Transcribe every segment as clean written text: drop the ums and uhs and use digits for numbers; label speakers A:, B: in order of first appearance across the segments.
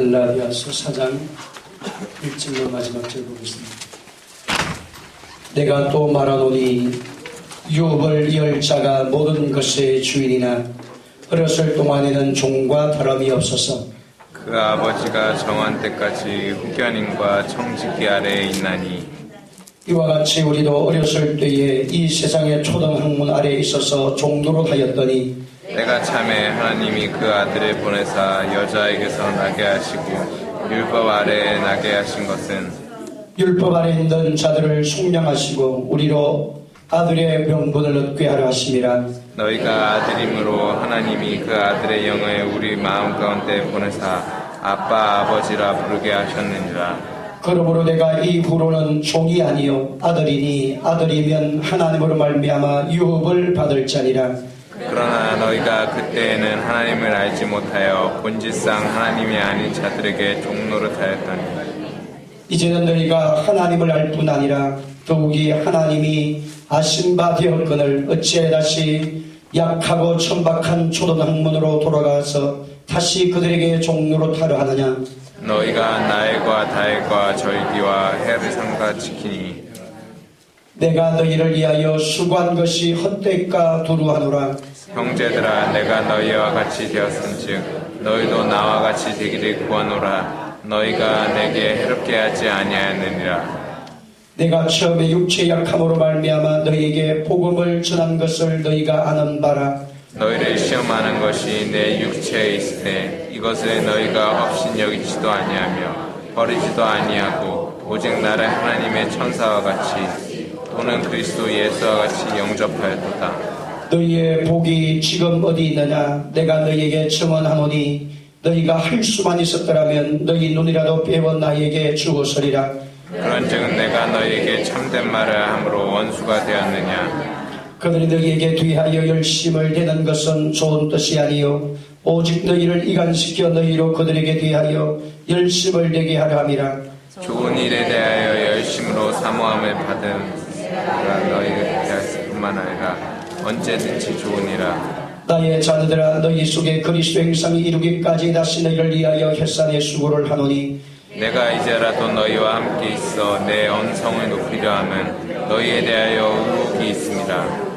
A: 갈라디아서 4장 1절로 마지막 절 보겠습니다. 내가 또 말하노니 유업을 이을 자가 모든 것의 주인이나 어렸을 동안에는 종과 다름이 없어서
B: 그 아버지가 정한 때까지 후견인과 청지기 아래에 있나니
A: 이와 같이 우리도 어렸을 때에 이 세상의 초등학문 아래에 있어서 종노로 하였더니
B: 때가 참에 하나님이 그 아들을 보내사 여자에게서 나게 하시고 율법 아래에 나게 하신 것은
A: 율법 아래 있는 자들을 속량하시고 우리로 아들의 명분을 얻게 하려 하심이라.
B: 너희가 아들임으로 하나님이 그 아들의 영을 우리 마음 가운데 보내사 아빠 아버지라 부르게 하셨느니라.
A: 그러므로 내가 이후로는 종이 아니요 아들이니 아들이면 하나님으로 말미암아 유업을 받을 자니라.
B: 그러나 너희가 그때에는 하나님을 알지 못하여 본질상 하나님이 아닌 자들에게 종노릇하였더니
A: 이제는 너희가 하나님을 알 뿐 아니라 더욱이 하나님이 아신 바 되었거늘 어찌해 다시 약하고 천박한 초등학문으로 돌아가서 다시 그들에게 종노릇하려 하느냐.
B: 너희가 나엘과 다엘과 절기와 해를 삼가 지키니
A: 내가 너희를 위하여 수고한 것이 헛되까 두루하노라.
B: 형제들아 내가 너희와 같이 되었은즉 너희도 나와 같이 되기를 구하노라. 너희가 내게 해롭게 하지 아니하였느니라.
A: 내가 처음에 육체의 약함으로 말미암아 너희에게 복음을 전한 것을 너희가 아는 바라.
B: 너희를 시험하는 것이 내 육체에 있을 때 이것을 너희가 없인 여기지도 아니하며 버리지도 아니하고 오직 나를 하나님의 천사와 같이 또는 그리스도 예수와 같이 영접하였도다.
A: 너희의 복이 지금 어디 있느냐. 내가 너희에게 증언하노니 너희가 할 수만 있었더라면 너희 눈이라도 빼어 나에게 주었으리라.
B: 그런즉 내가 너희에게 참된 말을 함으로 원수가 되었느냐.
A: 그들이 너희에게 뒤하여 열심을 대는 것은 좋은 뜻이 아니요 오직 너희를 이간시켜 너희로 그들에게 뒤하여 열심을 내게 하려 함이라.
B: 좋은 일에 대하여 열심으로 사모함을 받은 너희를 대하였을 뿐만 아니라 언제든지 좋으니라.
A: 나의 자녀들아 너희 속에 그리스도 행상이 이루기까지 다시 너희를 위하여 햇산의 수고를 하노니
B: 내가 이제라도 너희와 함께 있어 내 언성을 높이려 함은 너희에 대하여 의혹이 있습니다.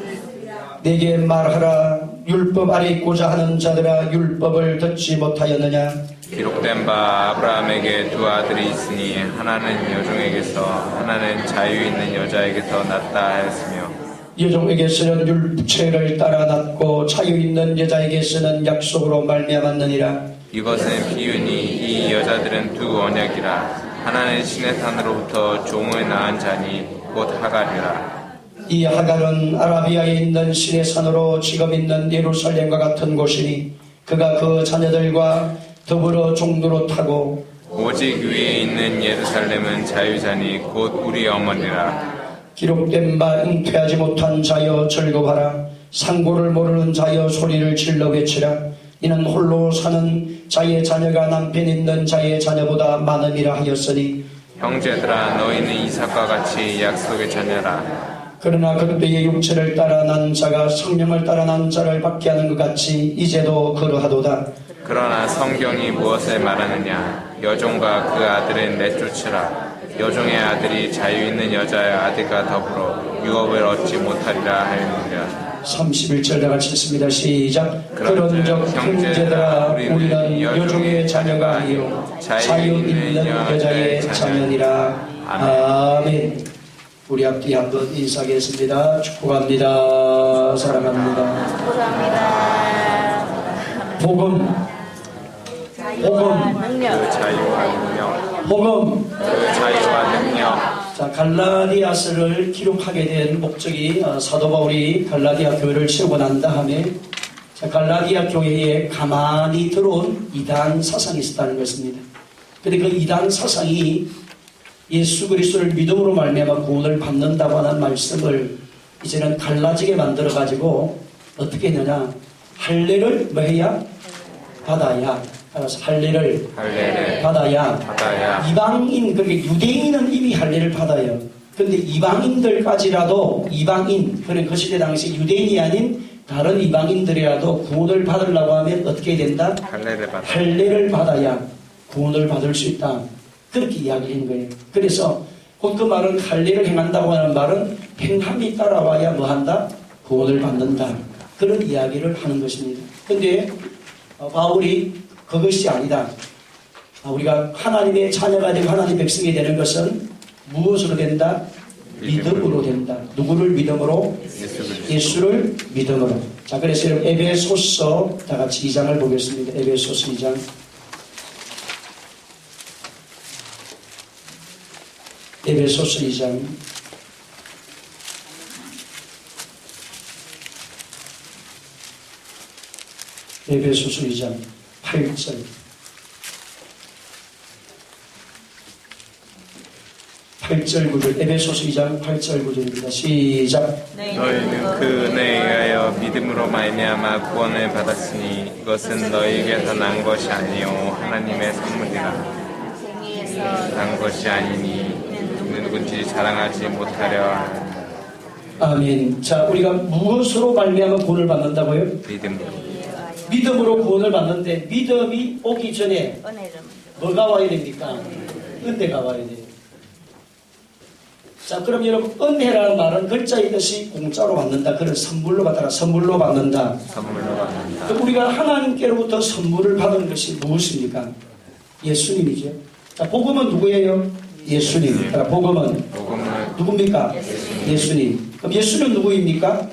A: 내게 말하라. 율법 아래 있고자 하는 자들아 율법을 듣지 못하였느냐.
B: 기록된 바 아브라함에게 두 아들이 있으니 하나는 여종에게서 하나는 자유 있는 여자에게서 낳다 하였으며
A: 여종에게서는 율체를 따라 낳고 자유 있는 여자에게서는 약속으로 말미암았느니라.
B: 이것은 비유니 이 여자들은 두 언약이라. 하나는 신의 산으로부터 종을 낳은 자니 곧 하갈이라.
A: 이 하갈은 아라비아에 있는 신의 산으로 지금 있는 예루살렘과 같은 곳이니 그가 그 자녀들과 더불어 종노릇하고
B: 오직 위에 있는 예루살렘은 자유자니 곧 우리 어머니라.
A: 기록된 바 잉태하지 못한 자여 즐거워하라. 상고를 모르는 자여 소리를 질러 외치라. 이는 홀로 사는 자의 자녀가 남편 있는 자의 자녀보다 많음이라 하였으니
B: 형제들아 너희는 이삭과 같이 약속의 자녀라.
A: 그러나 그때의 육체를 따라 난 자가 성령을 따라 난 자를 받게 하는 것 같이 이제도 그러하도다.
B: 그러나 성경이 무엇을 말하느냐. 여종과 그 아들을 내쫓으라. 여종의 아들이 자유 있는 여자의 아들과 더불어 유업을 얻지 못하리라 하였느니라.
A: 31절 다 같이 읽습니다. 시작. 그런즉 형제들아 우리는 여종의 자녀가 아니요 자유 있는 여자의 자녀니라. 아멘. 우리 앞뒤 한번 인사하겠습니다. 축복합니다. 사랑합니다.
C: 축복합니다.
A: 복음
B: 그 자유와 능력
A: 복음.
B: 그 자유와 능력.
A: 자, 갈라디아서를 기록하게 된 목적이 사도 바울이 갈라디아 교회를 세우고 난 다음에 갈라디아 교회에 가만히 들어온 이단 사상이 있었다는 것입니다. 그런데 그 이단 사상이 예수 그리스도를 믿음으로 말미암아 구원을 받는다고 하는 말씀을 이제는 갈라지게 만들어 가지고 어떻게 했느냐. 할례를 뭐 해야? 받아야. 따라서 할례를 받아야. 이방인, 그러니까 유대인은 이미 할례를 받아요. 그런데 이방인들까지라도 이방인, 그러니까 그 시대 당시 유대인이 아닌 다른 이방인들이라도 구원을 받으려고 하면 어떻게 해야 된다?
B: 할례를 받아.
A: 할례를 받아야 구원을 받을 수 있다. 그렇게 이야기하는 거예요. 그래서 곧 그 말은 할례를 행한다고 하는 말은 행함이 따라와야 뭐한다? 구원을 받는다. 그런 이야기를 하는 것입니다. 그런데 바울이 그것이 아니다. 우리가 하나님의 자녀가 되고 하나님의 백성이 되는 것은 무엇으로 된다? 믿음으로 된다. 누구를 믿음으로? 예수를 믿음으로. 자, 그래서 여러분 에베소서 다 같이 2장을 보겠습니다. 에베소서 2장. 에베소서 2장. 에베소서 2장 8절. 8절 9절. 에베소서 2장 8절 9절입니다. 시작.
B: 너희는 그 은혜에 의하여 믿음으로 말미암아 구원을 받았으니 이것은 너희에게서 난 것이 아니요 하나님의 선물이라. 난 것이 아니니 누구든지 자랑하지 못하려 하느니라.
A: 아멘. 자, 우리가 무엇으로 말미암아 구원을 받는다고요? 믿음으로 구원을 받는데 믿음이 오기 전에 뭐가 와야 됩니까? 은혜가 와야 돼요. 자, 그럼 여러분 은혜라는 말은 글자의 뜻이 공짜로 받는다. 그런 선물로 받다가 선물로 받는다. 그럼 우리가 하나님께로부터 선물을 받은 것이 무엇입니까? 예수님이죠. 자, 복음은 누구예요? 예수님. 자, 복음은 누굽니까? 예수님. 그럼 예수는 누구입니까?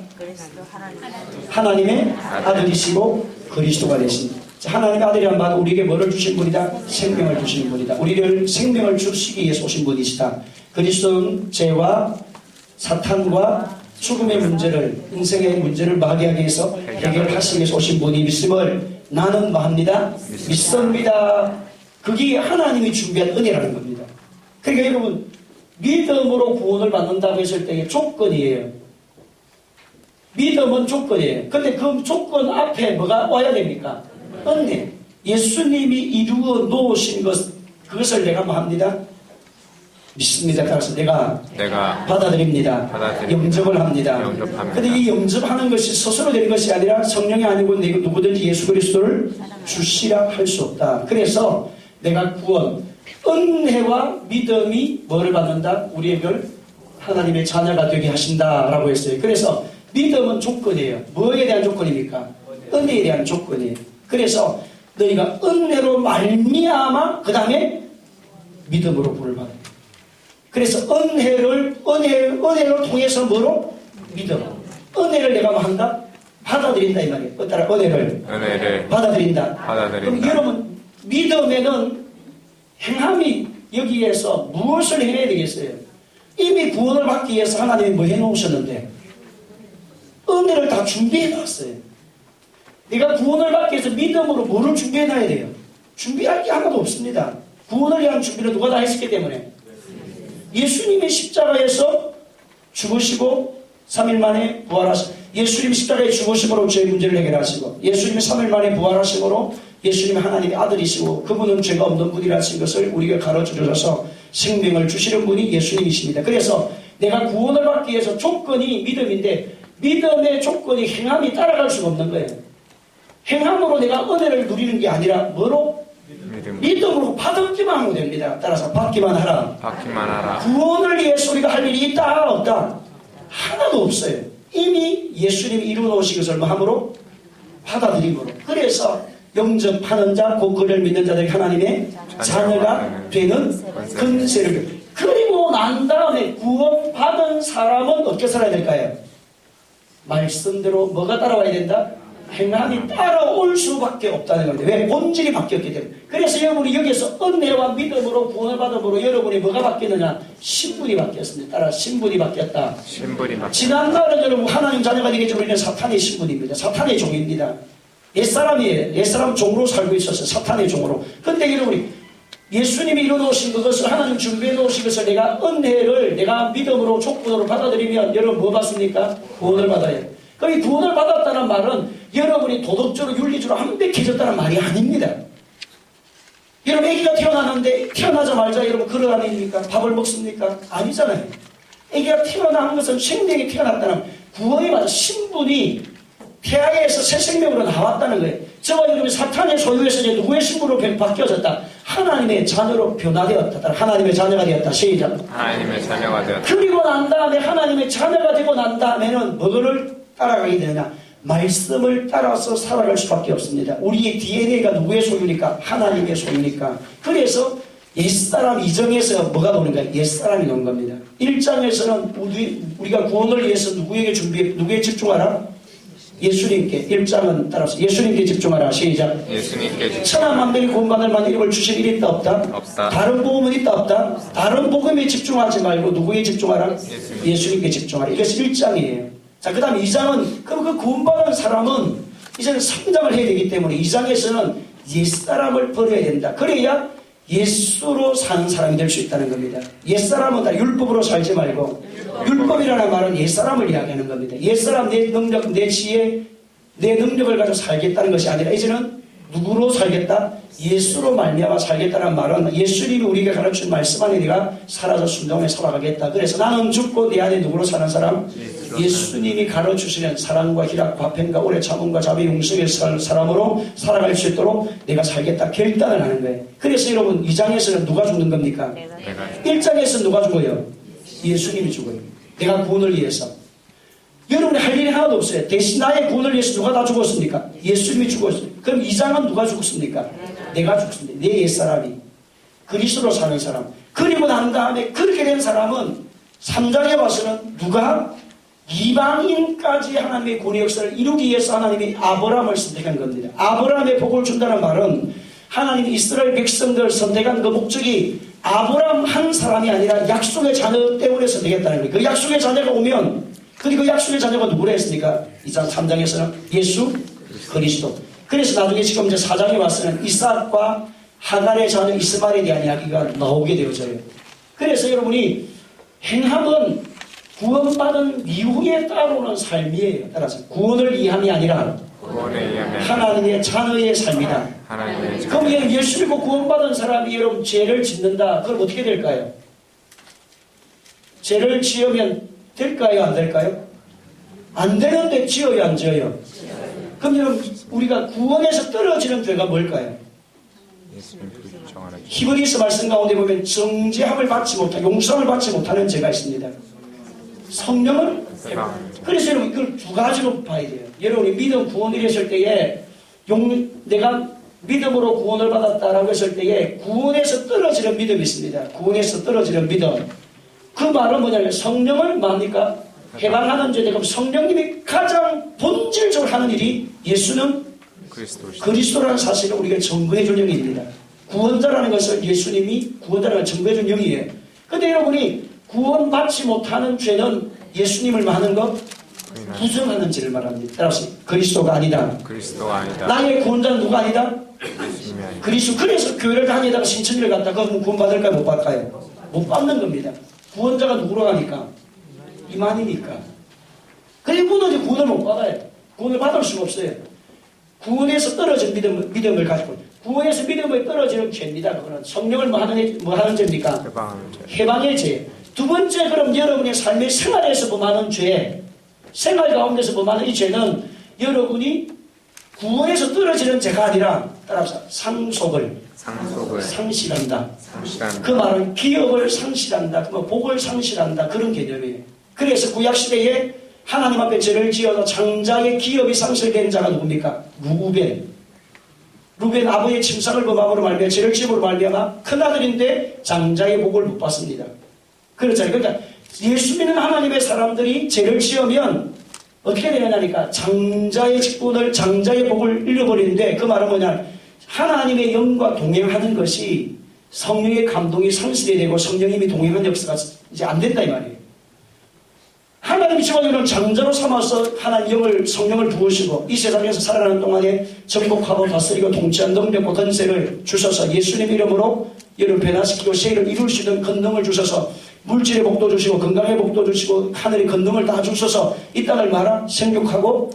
A: 하나님의 아들이시고 그리스도가 되신. 자, 하나님의 아들이란 말은 우리에게 뭐를 주신 분이다? 생명을 주신 분이다. 우리를 생명을 주시기 위해서 오신 분이시다. 그리스도는 죄와 사탄과 죽음의 문제를, 인생의 문제를 마귀하기 위해서 해결하시기 위해서 오신 분이 믿음을 나는 뭐합니다? 믿습니다. 그게 하나님이 준비한 은혜라는 겁니다. 그러니까 여러분 믿음으로 구원을 받는다고 했을 때의 조건이에요. 믿음은 조건이에요. 근데 그 조건 앞에 뭐가 와야 됩니까? 은혜. 예수님이 이루어 놓으신 것, 그것을 내가 뭐합니다? 믿습니다. 따라서 내가 받아들입니다. 영접을 합니다. 근데 이 영접하는 것이 스스로 되는 것이 아니라 성령이 아니고 누구든지 예수 그리스도를 주시라 할 수 없다. 그래서 내가 구원, 은혜와 믿음이 뭐를 받는다? 우리에게 하나님의 자녀가 되게 하신다라고 했어요. 그래서 믿음은 조건이에요. 뭐에 대한 조건입니까? 은혜에 대한 조건이에요. 그래서 너희가 은혜로 말미암아 그 다음에 믿음으로 구원을 받아요. 그래서 은혜를 통해서 뭐로? 믿음. 은혜를 내가 뭐 한다? 받아들인다 이 말이에요. 따라 은혜를 받아들인다. 그럼 여러분 믿음에는 행함이 여기에서 무엇을 해야 되겠어요? 이미 구원을 받기 위해서 하나님이 뭐 해놓으셨는데 은혜를 다 준비해놨어요. 내가 구원을 받기 위해서 믿음으로 뭐를 준비해놔야 돼요? 준비할 게 하나도 없습니다. 구원을 위한 준비를 누가 다 했기 때문에 예수님이 십자가에서 죽으시고 3일 만에 부활하시고 예수님이 십자가에 죽으심으로 죄의 문제를 해결하시고 예수님이 3일 만에 부활하심으로 예수님이 하나님의 아들이시고 그분은 죄가 없는 분이라는 것을 우리가 가르쳐주셔서 생명을 주시는 분이 예수님이십니다. 그래서 내가 구원을 받기 위해서 조건이 믿음인데 믿음의 조건이 행함이 따라갈 수가 없는 거예요. 행함으로 내가 은혜를 누리는 게 아니라 뭐로? 믿음으로 받기만 하면 됩니다. 따라서 받기만 하라. 구원을 위해서 우리가 할 일이 있다 없다? 하나도 없어요. 이미 예수님이 이루어놓으신 것을 마음으로 받아들임으로. 그래서 영접하는 자, 곧 그를 믿는 자들이 하나님의 자녀가 되는 근세를. 그리고 난 다음에 구원받은 사람은 어떻게 살아야 될까요? 말씀대로 뭐가 따라와야 된다? 행함이 따라올 수밖에 없다는 겁니다. 왜? 본질이 바뀌었기 때문에. 그래서 여러분이 여기서 은혜와 믿음으로 구원을 받음으로 여러분이 뭐가 바뀌느냐? 신분이 바뀌었습니다. 따라 신분이 바뀌었다. 지난날은 여러분 하나님 자녀가 되겠지만 우리는 사탄의 신분입니다. 사탄의 종입니다. 옛사람이에요. 옛사람 종으로 살고 있었어요. 사탄의 종으로. 근데 여러분이 예수님이 이루어놓으신 그것을 하나님 준비해 놓으신 것을 내가 은혜를 내가 믿음으로 조건으로 받아들이면 여러분 뭐 받습니까? 구원을 받아요. 그럼 이 구원을 받았다는 말은 여러분이 도덕적으로 윤리적으로 완벽해졌다는 말이 아닙니다. 여러분 애기가 태어나는데 태어나자마자 여러분 그릇 안에 있습니까? 밥을 먹습니까? 아니잖아요. 애기가 태어난 것은 생명이 태어났다는 구원이 맞아 신분이 태아에서 새 생명으로 나왔다는 거예요. 저와 여러분이 사탄의 소유에서 이제 누구의 신분으로 바뀌어졌다? 하나님의 자녀로 변화되었다. 하나님의 자녀가 되었다. 시작.
B: 하나님의 자녀가 되었다.
A: 그리고 난 다음에 하나님의 자녀가 되고 난 다음에는 뭐를 따라가게 되느냐? 말씀을 따라서 살아갈 수밖에 없습니다. 우리의 DNA가 누구의 소유니까? 하나님의 소유니까. 그래서 옛사람 이정에서 뭐가 노는 거야? 옛사람이 노는 겁니다. 1장에서는 우리가 구원을 위해서 누구에게 집중하라? 예수님께. 1장은 따라서 예수님께 집중하라. 시작.
B: 예수님께 집중.
A: 천하 만민이 구원받을 만한 이름을 주신 일이 있다 없다?
B: 없다.
A: 다른 복음은 있다 없다? 다른 복음에 집중하지 말고 누구에 집중하라? 예수님께 집중하라. 이것이 1장이에요. 자, 그 다음에 2장은 그럼 그 구원받은 사람은 이제는 성장을 해야 되기 때문에 2장에서는 옛사람을 버려야 된다. 그래야 예수로 사는 사람이 될 수 있다는 겁니다. 옛사람은 다 율법으로 살지 말고 율법이라는 말은 옛사람을 이야기하는 겁니다. 옛사람 내 능력, 내 지혜, 내 능력을 가지고 살겠다는 것이 아니라 이제는 누구로 살겠다? 예수로 말미암아 살겠다는 말은 예수님이 우리에게 가르친 말씀 안에 내가 살아서 순종해 살아가겠다. 그래서 나는 죽고 내 안에 누구로 사는 사람? 예수님이 가르치시는 사랑과 희락과 화평과 오래 참음과 자비 용서의 사람으로 살아갈 수 있도록 내가 살겠다 결단을 하는 거예요. 그래서 여러분 2장에서는 누가 죽는 겁니까? 1장에서는 누가 죽어요? 예수님이 죽어요. 내가 구원을 위해서. 여러분이 할 일이 하나도 없어요. 대신 나의 구원을 위해서 누가 다 죽었습니까? 예수님이 죽었어요. 그럼 2장은 누가 죽었습니까? 내가 죽습니다. 내 옛사람이. 그리스도로 사는 사람. 그리고 난 다음에 그렇게 된 사람은 3장에 와서는 누가? 이방인까지 하나님의 구원의 역사를 이루기 위해서 하나님이 아브라함을 선택한 겁니다. 아브라함의 복을 준다는 말은 하나님이 이스라엘 백성들을 선택한 그 목적이 아브라함 한 사람이 아니라 약속의 자녀 때문에 선택했다는 거예요. 그 약속의 자녀가 오면 그 약속의 자녀가 누구라 했습니까? 2장 3장에서는 예수 그리스도. 그래서 나중에 지금 이제 4장에 와서는 이삭과 하갈의 자녀 이스마엘에 대한 이야기가 나오게 되어져요. 그래서 여러분이 행함은 구원받은 이후에 따라오는 삶이에요. 따라서 구원을 위함이 아니라 하나님의 자녀의 삶이다. 그럼 예수 믿고 구원받은 사람이 여러분 죄를 짓는다. 그럼 어떻게 될까요? 죄를 지으면 될까요? 안 될까요? 안 되는데 지어요? 안 지어요? 그럼 여러분 우리가 구원에서 떨어지는 죄가 뭘까요? 히브리서 말씀 가운데 보면 정죄함을 받지 못하고 용서를 받지 못하는 죄가 있습니다. 성령을 그래서 여러분 이걸 두 가지로 봐야 돼요. 여러분이 믿음 구원을 했을 때에 내가 믿음으로 구원을 받았다라고 했을 때에 구원에서 떨어지는 믿음이 있습니다. 구원에서 떨어지는 믿음. 그 말은 뭐냐면 성령을 뭡니까? 해방하는 죄. 그럼 성령님이 가장 본질적으로 하는 일이 예수는 그리스도라는 사실을 우리가 증거해 줄 영입니다. 구원자라는 것을 예수님이 구원자라는 걸 증거해 준 영이에요. 근데 여러분이 구원받지 못하는 죄는 예수님을 하는 것 부정하는 죄를 말합니다. 따라서 그리스도가 아니다. 나의 구원자는 누가 아니다? 그리스도. 그래서 교회를 다니다가 신천지를 갔다가 그럼 구원받을까요? 못 받을까요? 못 받는 겁니다. 구원자가 누구로 가니까? 이만이니까. 그리고는 이제 구원을 못 받아요. 구원을 받을 수가 없어요. 구원에서 떨어진 믿음을 가지고 구원에서 믿음을 떨어지는 죄입니다. 그거는 성령을 뭐 하는 죄입니까? 해방의 죄. 두 번째, 그럼 여러분의 삶의 생활에서 범하는 죄, 생활 가운데서 범하는 이 죄는 여러분이 구원에서 떨어지는 죄가 아니라 따라서 상속을 상실한다. 그 말은 기업을 상실한다. 그 복을 상실한다. 그런 개념이에요. 그래서 구약시대에 하나님 앞에 죄를 지어서 장자의 기업이 상실된 자가 누굽니까? 루벤 아버지의 침상을 범함으로 말미암아 죄를 지음으로 말미암아 큰아들인데 장자의 복을 못 받습니다. 그렇잖아요. 그러니까 예수 믿는 하나님의 사람들이 죄를 지으면 어떻게 되냐니까 장자의 직분을 장자의 복을 잃어버리는데 그 말은 뭐냐? 하나님의 영과 동행하는 것이 성령의 감동이 상실이 되고 성령님이 동행하는 역사가 이제 안 된다 이 말이에요. 하나님이 지금은 장자로 삼아서 하나님 영을 성령을 부으시고 이 세상에서 살아가는 동안에 정복하고 다스리고 통치한 능력과 권세를 주셔서 예수님 이름으로 여러분 변화시키고 세일을 이룰 수 있는 권능을 주셔서 물질의 복도 주시고 건강의 복도 주시고 하늘의 권능을 다 주셔서 이 땅을 말아 생육하고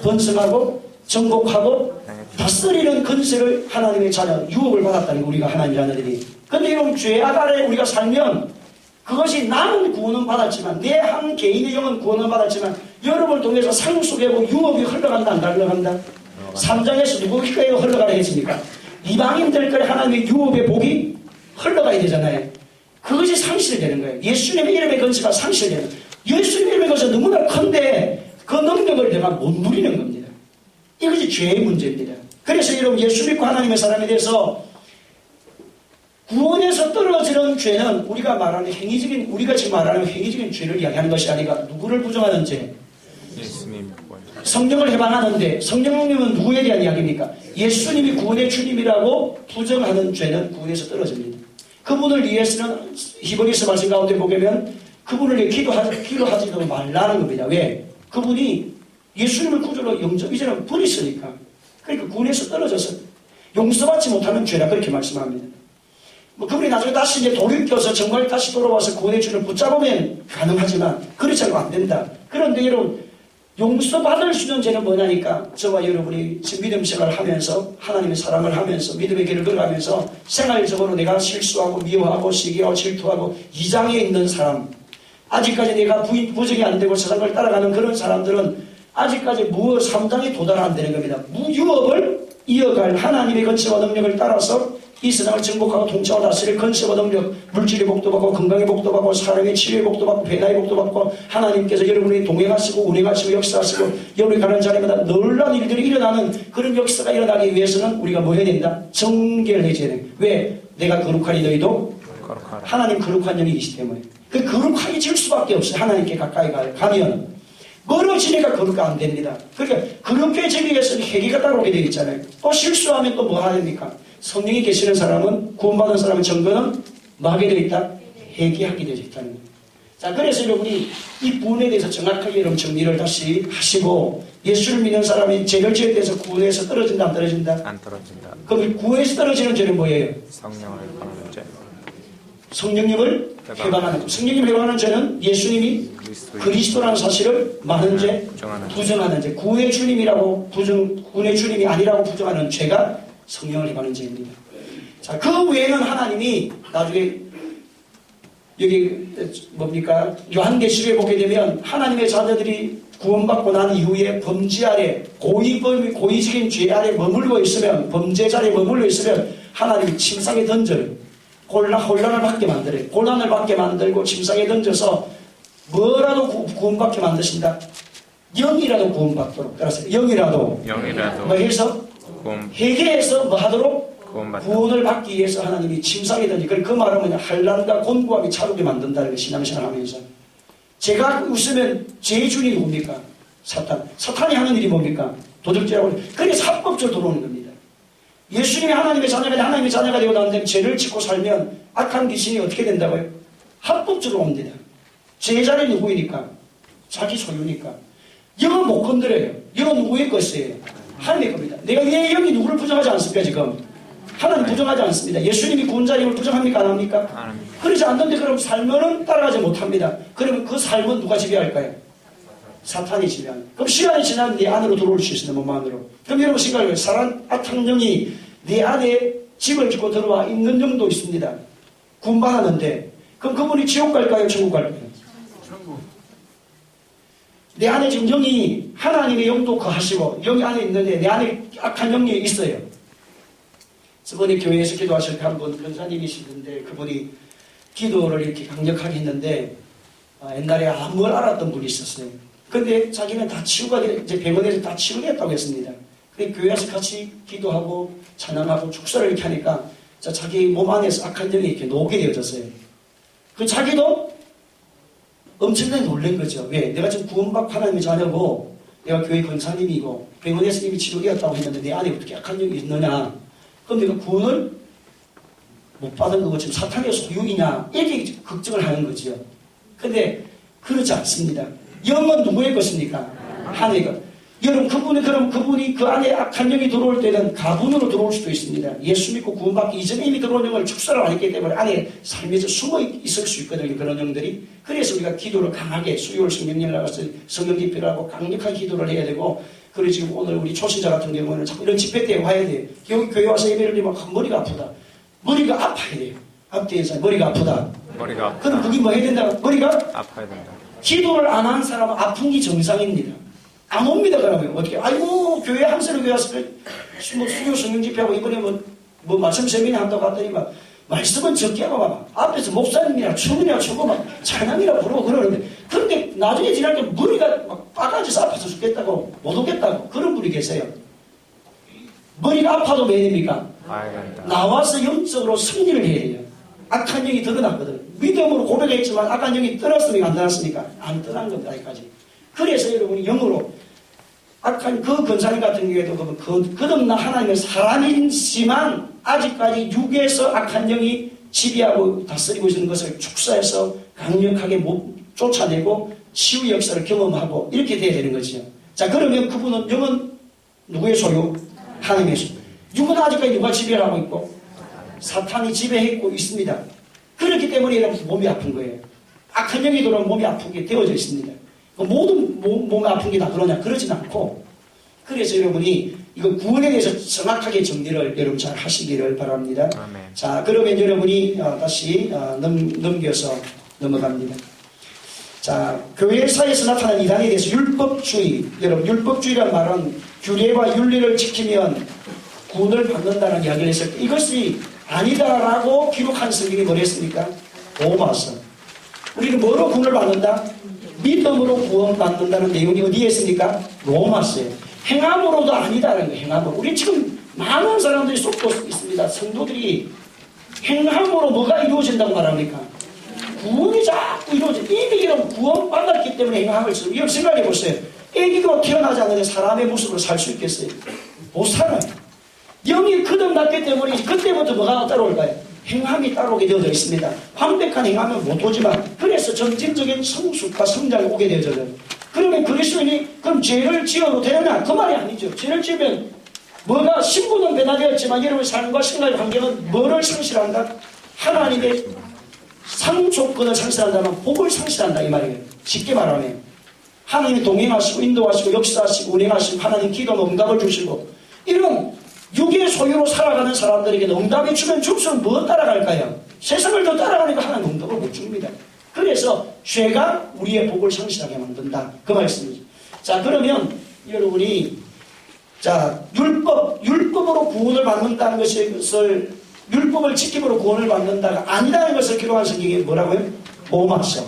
A: 번성하고 정복하고 다스리는 권세를 하나님의 자녀 유업을 받았다는 거 우리가 하나님 자녀들이. 근데 이런 죄악 아래 우리가 살면 그것이 나는 구원은 받았지만 내 한 개인의 영은 구원은 받았지만 여러분을 통해서 상속되고 유업이 흘러간다 안 흘러간다? 3장에서 누구에게 흘러가라 했습니까? 이방인들까지 하나님의 유업의 복이 흘러가야 되잖아요. 그것이 상실되는 거예요. 예수님의 이름의 건세가 상실되는 거예요. 예수님의 이름의 건세가 너무나 큰데 그 능력을 내가 못 누리는 겁니다. 이것이 죄의 문제입니다. 그래서 여러분 예수 믿고 하나님의 사람에 대해서 구원에서 떨어지는 죄는 우리가 말하는 행위적인, 우리가 지금 말하는 행위적인 죄를 이야기하는 것이 아니라 누구를 부정하는 죄?
B: 예수님
A: 성령을 해방하는데 성령님은 누구에 대한 이야기입니까? 예수님이 구원의 주님이라고 부정하는 죄는 구원에서 떨어집니다. 그분을 위해서는 히브리서 말씀 가운데 보면 그분을 위해 기도하지도 말라는 겁니다. 왜? 그분이 예수님을 구주로 이제는 버리으니까. 그러니까 구원에서 떨어져서 용서받지 못하는 죄라 그렇게 말씀합니다. 그분이 나중에 다시 이제 돌이켜서 정말 다시 돌아와서 구원의 주를 붙잡으면 가능하지만 그렇지 않으면 안 된다. 그런데 여러분 용서받을 수 있는 죄는 뭐냐니까 저와 여러분이 지금 믿음 생활을 하면서 하나님의 사랑을 하면서 믿음의 길을 걸어가면서 생활적으로 내가 실수하고 미워하고 시기하고 질투하고 이장에 있는 사람, 아직까지 내가 부정이 안 되고 세상을 따라가는 그런 사람들은 아직까지 무엇 3장에 도달 안 되는 겁니다. 무유업을 이어갈 하나님의 건세와 능력을 따라서 이 세상을 정복하고 통치하고 다스릴 건세와 능력, 물질의 복도 받고 건강의 복도 받고 사람의 치료의 복도 받고 배나의 복도 받고 하나님께서 여러분이 동행하시고 운행하시고 역사하시고 여러분이 가는 자리마다 놀라운 일들이 일어나는 그런 역사가 일어나기 위해서는 우리가 뭐 해야 된다? 정결해져야 돼. 왜? 내가 거룩하니 너희도
B: 거룩하라.
A: 하나님 거룩한 영이시기 때문에 그 거룩해질 수밖에 없어요. 하나님께 가까이 가면 멀어지니까 거룩가 안 됩니다. 그러니까 거룩해지기 위해서는 회개가 따라오게 되어 있잖아요. 또 실수하면 또 뭐 해야 됩니까? 성령이 계시는 사람은 구원받은 사람의 증거는 뭐 하게 되어 있다? 회개하게 되어 있다는 거예요. 자, 그래서 여러분이 이 구원에 대해서 정확하게 여러분 정리를 다시 하시고 예수를 믿는 사람이 죄를 지을 때에서 구원에서 떨어진다 안 떨어진다?
B: 안 떨어진다.
A: 그럼 구원에서 떨어지는 죄는 뭐예요?
B: 성령을 받는 죄.
A: 성령님을 해방하는 죄. 성령님 해방하는 죄는 예수님이 그리스도라는 사실을 많은 죄, 부정하는 죄. 구원의 주님이라고 구원의 주님이 아니라고 부정하는 죄가 성령을 해방하는 죄입니다. 자, 그 외에는 하나님이 나중에 여기 뭡니까? 요한계시록에 보게 되면 하나님의 자녀들이 구원받고 난 이후에 범죄 아래 고의적인 죄 아래 머물고 있으면 범죄자리에 머물러 있으면 하나님이 침상에 던져요. 혼란을 받게 만들어요. 고난을 받게 만들고 침상에 던져서 뭐라도 구원받게 만드신다. 영이라도 구원받도록. 따라서 영이라도 뭐 해서 회개해서 뭐 하도록 구원을 받기 위해서 하나님이 침상에 던지. 그 말은 뭐냐? 환난과 곤고함이 차오르게 만든다는 거 신앙생활 하면서. 제가 웃으면 죄의 주인이 뭡니까? 사탄이 하는 일이 뭡니까? 도적질하고. 그래서 합법적으로 들어오는 겁니다. 예수님이 하나님의 자녀가 되고 난 다음에 죄를 짓고 살면 악한 귀신이 어떻게 된다고요? 합법적으로 옵니다. 제자는 누구이니까? 자기 소유니까. 영은 못 건드려요. 영은 누구의 것이에요? 하나님의 겁니다. 내가 내 영이 누구를 부정하지 않습니까 지금? 하나님 부정하지 않습니다. 예수님이 구원자임을 부정합니까 안 합니까? 그러지 않는데 그럼 삶은 따라가지 못합니다. 그러면 그 삶은 누가 지배할까요? 사탄이 지배하는. 그럼 시간이 지나면 내 안으로 들어올 수 있습니다. 몸 안으로. 그럼 여러분 생각해요. 악한 영이 내 안에 집을 짓고 들어와 있는 영도 있습니다. 구원받았는데 그럼 그분이 지옥 갈까요? 천국 갈까요? 천국. 내 안에 지금 영이 하나님의 영도 거하시고 영이 안에 있는데 내 안에 악한 영이 있어요. 저번에 교회에서 기도하실 때 한 분 변사님이시던데 그분이 기도를 이렇게 강력하게 했는데 옛날에 뭘 알았던 분이 있었어요. 근데 자기는 다 치유가 이제 병원에서 다 치유됐다고 했습니다. 그래서 교회에서 같이 기도하고 찬양하고 축사를 이렇게 하니까 자기 몸 안에서 악한 영이 이렇게 녹게 되어졌어요. 그 자기도 엄청나게 놀란 거죠. 왜? 내가 지금 구원받고 하나님의 자녀고 내가 교회 권사님이고 병원에서 이미 치료되었다고 했는데 내 안에 어떻게 악한 영이 있느냐? 그럼 내가 구원을 못 받은 거고 지금 사탄의 소유이냐? 이렇게 걱정을 하는 거죠. 근데 그렇지 않습니다. 영은 누구의 것입니까? 하나님의 것. 여러분 그분이 그 안에 악한 영이 들어올 때는 가분으로 들어올 수도 있습니다. 예수 믿고 구원받기 이전에 이미 들어온 영을 축사를 안 했기 때문에 안에 삶에서 숨어 있을 수 있거든요. 그런 영들이. 그래서 우리가 기도를 강하게 수요일 성령님 나가서 성령 집회를 하고 강력한 기도를 해야 되고 그리고 지금 오늘 우리 초신자 같은 경우는 자꾸 이런 집회 때 와야 돼요. 여기 교회 와서 예배를 드리면 머리가 아프다. 머리가 아파야 돼요. 앞뒤에 사람 머리가 아프다. 그럼 그게 뭐 해야 된다? 머리가
B: 아파야 된다.
A: 기도를 안 한 사람은 아픈 게 정상입니다. 안 옵니다. 그러면 어떻게? 아이고 교회 한세로 교회 와서 뭐 수요 성령 집회하고 이번에 뭐 뭐 말씀 세미나 한다고 하더니 막 말씀은 적게 하고 막 앞에서 목사님이나 주문이나 주고 막 찬양이라 부르고 그러는데 그런데 나중에 지날 때 머리가 막 빠가지서 아파서 죽겠다고 못 오겠다고 그런 분이 계세요. 머리가 아파도 왜 됩니까? 나와서 영적으로 승리를 해야 돼요. 악한 영이 드러났거든. 믿음으로 고백했지만 악한 영이 떠났습니까? 안 떠났습니까? 안 떠난 겁니다. 아직까지. 그래서 여러분이 영으로 악한 그 권사님 같은 경우에도 거듭난 하나님의 사람이지만 아직까지 육에서 악한 영이 지배하고 다스리고 있는 것을 축사해서 강력하게 쫓아내고 치유 역사를 경험하고 이렇게 돼야 되는 거죠. 자, 그러면 그분은 영은 누구의 소유? 하나님의 소유. 육은 아직까지 누가 지배를 하고 있고 사탄이 지배하고 있습니다. 그렇기 때문에 여러분 몸이 아픈 거예요. 악한 영이 들어오면 몸이 아프게 되어져 있습니다. 모든 몸이 아픈 게 다 그러냐? 그러진 않고 그래서 여러분이 이거 구원에 대해서 정확하게 정리를 여러분 잘 하시기를 바랍니다.
B: 아멘.
A: 자, 그러면 여러분이 다시 넘겨서 넘어갑니다. 자, 교회사에서 나타난 이단에 대해서 율법주의, 여러분 율법주의란 말은 규례와 윤리를 지키면 구원을 받는다는 이야기를 했을 때 이것이 아니다라고 기록한 성경이 뭐랬습니까? 로마서. 우리는 뭐로 구원을 받는다? 믿음으로 구원받는다는 내용이 어디에 있습니까? 로마서에. 행함으로도 아니다라는 거예요. 행함으로. 우리 지금 많은 사람들이 쏟고 있습니다. 성도들이 행함으로 뭐가 이루어진다고 말합니까? 구원이 자꾸 이루어져. 이미 이런 구원받았기 때문에 행함을 쓰고. 이런 생각해 보세요. 애기도 태어나지 않는데 사람의 모습으로 살 수 있겠어요? 못 살아요. 영이 거듭났기 때문에 그때부터 뭐가 따라올까요? 행함이 따라오게 되어져 있습니다. 완벽한 행함은 못 오지만 그래서 점진적인 성숙과 성장이 오게 되어져요. 그러면 그리스도인이 그럼 죄를 지어도 되느냐? 그 말이 아니죠. 죄를 지으면 뭐가 신분은 변화되었지만 여러분의 삶과 생각의 관계는 뭐를 상실한다? 하나님의 상조건을 상실한다면 복을 상실한다 이 말이에요. 쉽게 말하면 하나님이 동행하시고 인도하시고 역사하시고 운행하시고 하나님 기도는 응답을 주시고 이런 육의 소유로 살아가는 사람들에게는 응답이 주면 줄수록 뭐 따라갈까요? 세상을 더 따라가니까 하나님 응답을 못 줍니다. 그래서 죄가 우리의 복을 상실하게 만든다. 그 말씀이죠. 자, 그러면 여러분이 자 율법으로 구원을 받는다는 것을 율법을 지킴으로 구원을 받는다가 아니라는 것을 기록한 성경이 뭐라고요? 로마서.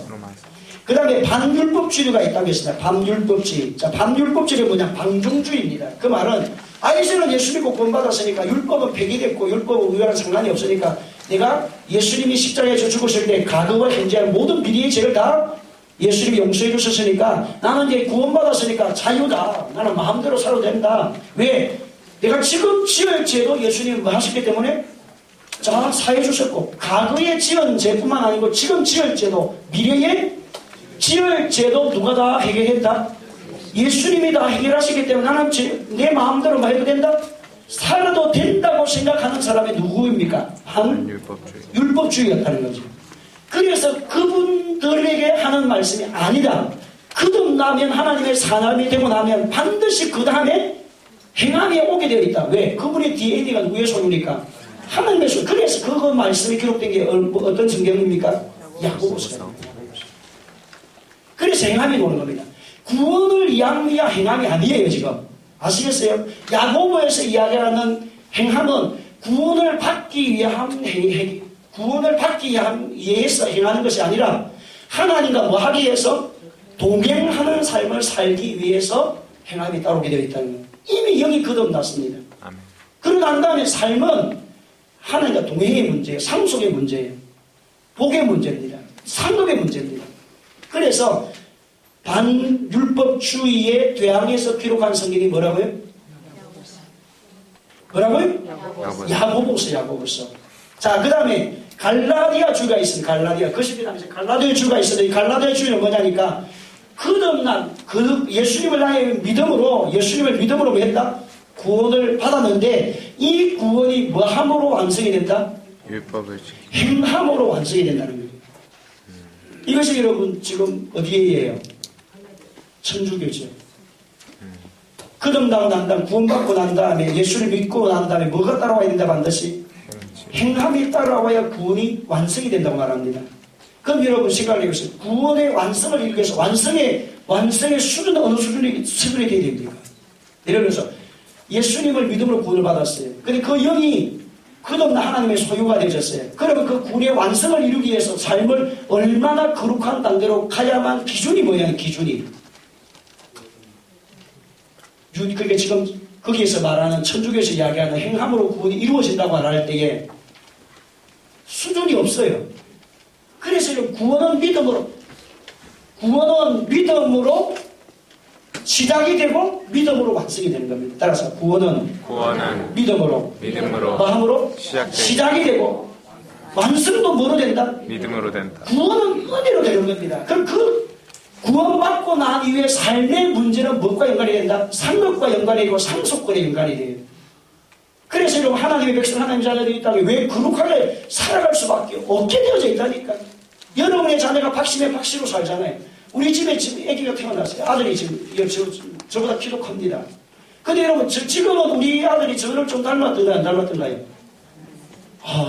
A: 그 다음에 반율법주의가 있다고 했습니다. 반율법주의. 자, 반율법주의는 뭐냐? 방종주의입니다. 그 말은 이제는 예수 믿고 구원받았으니까 율법은 폐기됐고 율법은 우리와는 상관이 없으니까 내가 예수님이 십자가에서 죽으실 때 과거와 현재의 모든 미래의 죄를 다 예수님이 용서해 주셨으니까 나는 이제 구원받았으니까 자유다. 나는 마음대로 살아도 된다. 왜? 내가 지금 지을 죄도 예수님이 뭐 하셨기 때문에 자, 사해 주셨고 과거에 지은 죄뿐만 아니고 지금 지을 죄도 미래에 지을 죄도 누가 다 해결했다? 예수님이 다 해결하시기 때문에 나는 내 마음대로 뭐 해도 된다? 살아도 된다고 생각하는 사람이 누구입니까? 율법주의였다는 거죠. 그래서 그분들에게 하는 말씀이 아니다. 거듭나면 하나님의 사람이 되고 나면 반드시 그 다음에 행함이 오게 되어 있다. 왜? 그분의 DNA가 누구의 소유니까? 하나님의 소유. 그래서 그 말씀이 기록된 게 어떤 성경입니까? 야고보서입니다. 그래서 행함이 오는 겁니다. 구원을 위한 행함이 아니에요, 지금. 아시겠어요? 야고보에서 이야기하는 행함은 구원을 받기 위해서 행하는 것이 아니라 하나님과 뭐 하기 위해서 동행하는 삶을 살기 위해서 행함이 따르게 되어 있다는 거예요. 이미 영이 거듭났습니다. 그러고 난 다음에 삶은 하나님과 동행의 문제예요. 상속의 문제예요. 복의 문제입니다. 상급의 문제입니다. 그래서 반율법주의에 대항해서 기록한 성경이 뭐라고요? 뭐라고요? 야고보서. 자, 그 다음에 갈라디아주의가 있습니다. 갈라디아주의가 있어요. 이 갈라디아주의는 뭐냐니까 거듭난 예수님을 나의 믿음으로 뭐 했다? 구원을 받았는데 이 구원이 뭐 함으로 완성이 된다? 행함으로 완성이 된다는 거예요. 이것이 여러분 지금 어디에요? 천주교죠. 거듭나고 난 다음에 구원받고 난 다음에 예수를 믿고 난 다음에 뭐가 따라와야 된다 반드시? 행함이 따라와야 구원이 완성이 된다고 말합니다. 그럼 여러분 생각해 보세요. 구원의 완성을 이루기 위해서 완성의 수준은 어느 수준이 돼야 됩니까? 예를 들어서 예수님을 믿음으로 구원을 받았어요. 근데 그 영이 끝없는 하나님의 소유가 되어졌어요. 그러면 그 구원의 완성을 이루기 위해서 삶을 얼마나 거룩한 단계로 가야만 기준이 뭐냐, 기준이. 그게 지금 거기에서 말하는 천주교에서 이야기하는 행함으로 구원이 이루어진다고 말할 때에 수준이 없어요. 그래서 구원은 믿음으로 시작이 되고 믿음으로 완성이 되는 겁니다. 따라서 구원은 믿음으로 마음으로 시작이 되고 완성도 뭐로 된다?
B: 믿음으로 된다.
A: 구원은 은혜로 되는 겁니다. 그럼 그 구원받고 난 이후에 삶의 문제는 무엇과 연관이 된다? 상급과 연관이 되고 상속과 연관이 돼요. 그래서 여러분 하나님의 백성, 하나님의 자녀들이 있다면 왜 거룩하게 살아갈 수밖에 없게 되어져 있다니까. 여러분의 자녀가 박심에 박씨로 살잖아요. 우리 집에 지금 아기가 태어났어요. 아들이 지금 저보다 키도 큽니다. 근데 여러분 지금은 우리 아들이 저를 좀 닮았던가요? 안 닮았던가요?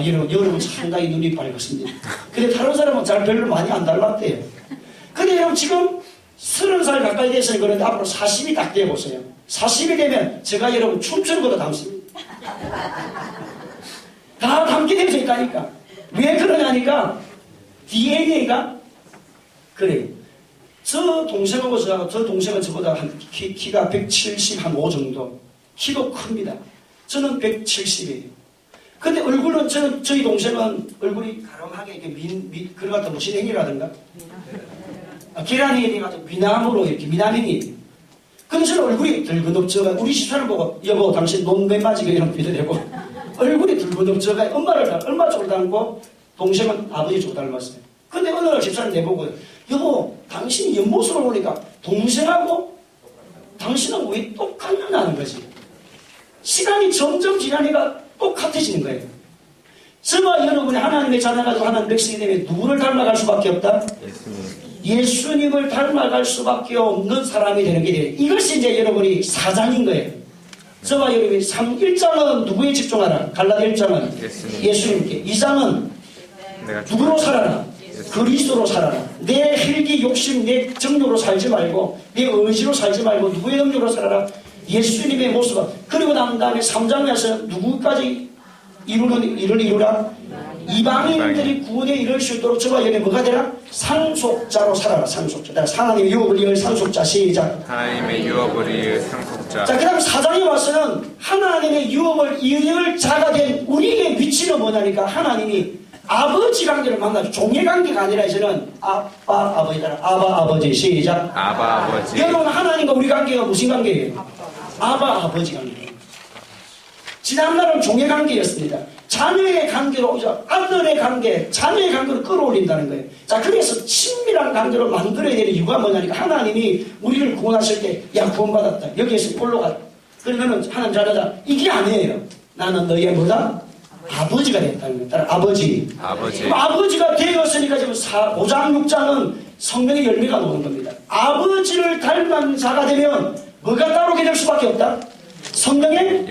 A: 여러분 상당히 눈이 밝았습니다. 근데 다른 사람은 잘 별로 많이 안 닮았대요. 근데 여러분 지금 30살 가까이 돼서 그런데 앞으로 40이 딱 돼보세요. 40이 되면 제가 여러분 춤추는 것도 닮습니다. 다 닮게 되어져 있다니까. 왜 그러냐니까 DNA가 그래요. 저 동생은 저보다 키가 175 정도. 키도 큽니다. 저는 170이에요. 근데 얼굴은 저희 동생은 얼굴이 가름하게 이렇게 그런 것 같은 무신행이라든가 계란이 돼가지고 미남으로 이렇게 미남이니. 근데 저는 얼굴이 들근업져가 우리 집사람 보고 여보 당신 논맨 맞이가 이런 비도되고 얼굴이 들근업져가 엄마 쪽으로 닮고 동생은 아버지 쪽으로 닮았어요. 근데 어느 날 집사람 내보고 여보 당신이 옆모습을 보니까 동생하고 당신은 왜 똑같느냐는 거지. 시간이 점점 지나니까 똑같아지는 거예요. 저와 여러분이 하나님의 자녀가 되고 하나님의 백성이 되면 누구를 닮아갈 수밖에 없다? 예수님을 닮아갈 수밖에 없는 사람이 되는 게 돼요. 이것이 이제 여러분이 4장인 거예요. 저와 여러분이 1장은 누구에 집중하라? 갈라디아 1장은 예수님께. 2장은 누구로 살아라? 그리스도로 살아라. 내 혈기 욕심 내 정욕으로 살지 말고 내 의지로 살지 말고 누구의 영역으로 살아라? 예수님의 모습. 그리고 난 다음에 3장에서 누구까지 일을 이루라? 이방인들이 구원에 이를 수 있도록 저와 여러분이 뭐가 되라? 상속자로 살아라. 상속자. 하나님의 유업을 이을 상속자. 시작.
B: 하나님의 유업을 이을 상속자.
A: 자, 그 다음 4장에 와서는 하나님의 유업을 이을 자가 된 우리의 위치는 뭐냐니까 하나님이 아버지 관계를 만나죠. 종의 관계가 아니라 이제는 아빠 아버지다. 아바 아버지. 시작.
B: 아바 아버지.
A: 여러분 하나님과 우리 관계가 무슨 관계예요? 아바 아버지 관계. 지난날은 종의 관계였습니다. 자녀의 관계로 오죠. 아들의 관계, 자녀의 관계로 끌어올린다는 거예요. 자, 그래서 친밀한 관계로 만들어야 되는 이유가 뭐냐니까 하나님이 우리를 구원하실 때 야 구원받았다. 여기에서 올라가. 그러면은 하나님 자녀다. 이게 아니에요. 나는 너의 뭐다? 아버지가 됐다는 거예요. 따라 아버지. 아버지가 되었으니까 지금 5장 6장은 성령의 열매가 나오는 겁니다. 아버지를 닮은 자가 되면 뭐가 따르게 될 수밖에 없다? 성령의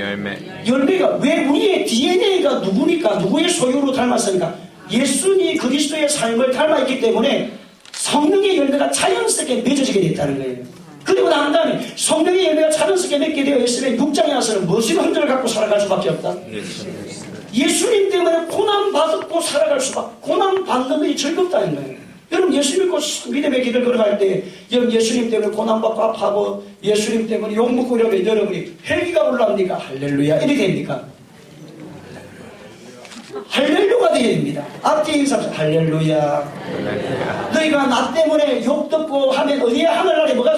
A: 열매가. 왜 우리의 DNA가 누구니까? 누구의 소유로 닮았으니까? 예수님 그리스도의 삶을 닮아있기 때문에 성령의 열매가 자연스럽게 맺어지게 됐다는 거예요. 그리고 난 다음에 성령의 열매가 자연스럽게 맺게 되어 있으면 6장에 와서는 무슨 흔적을 갖고 살아갈 수밖에 없다? 예수님 때문에 고난받고 살아갈 수밖에, 고난받는 것이 즐겁다는 거예요. 여러분 예수 믿고 믿음의 길을 걸어갈 때 여러분 예수님 때문에 고난받고 아파하고 예수님 때문에 욕먹고 이러면 여러분이 헬기가 올라옵니까? 할렐루야. 이렇게 됩니까? 할렐루야가 되어야 됩니다. 앞뒤 인사 할렐루야. 너희가 나 때문에 욕 듣고 하면 어디에 하늘나라에 뭐가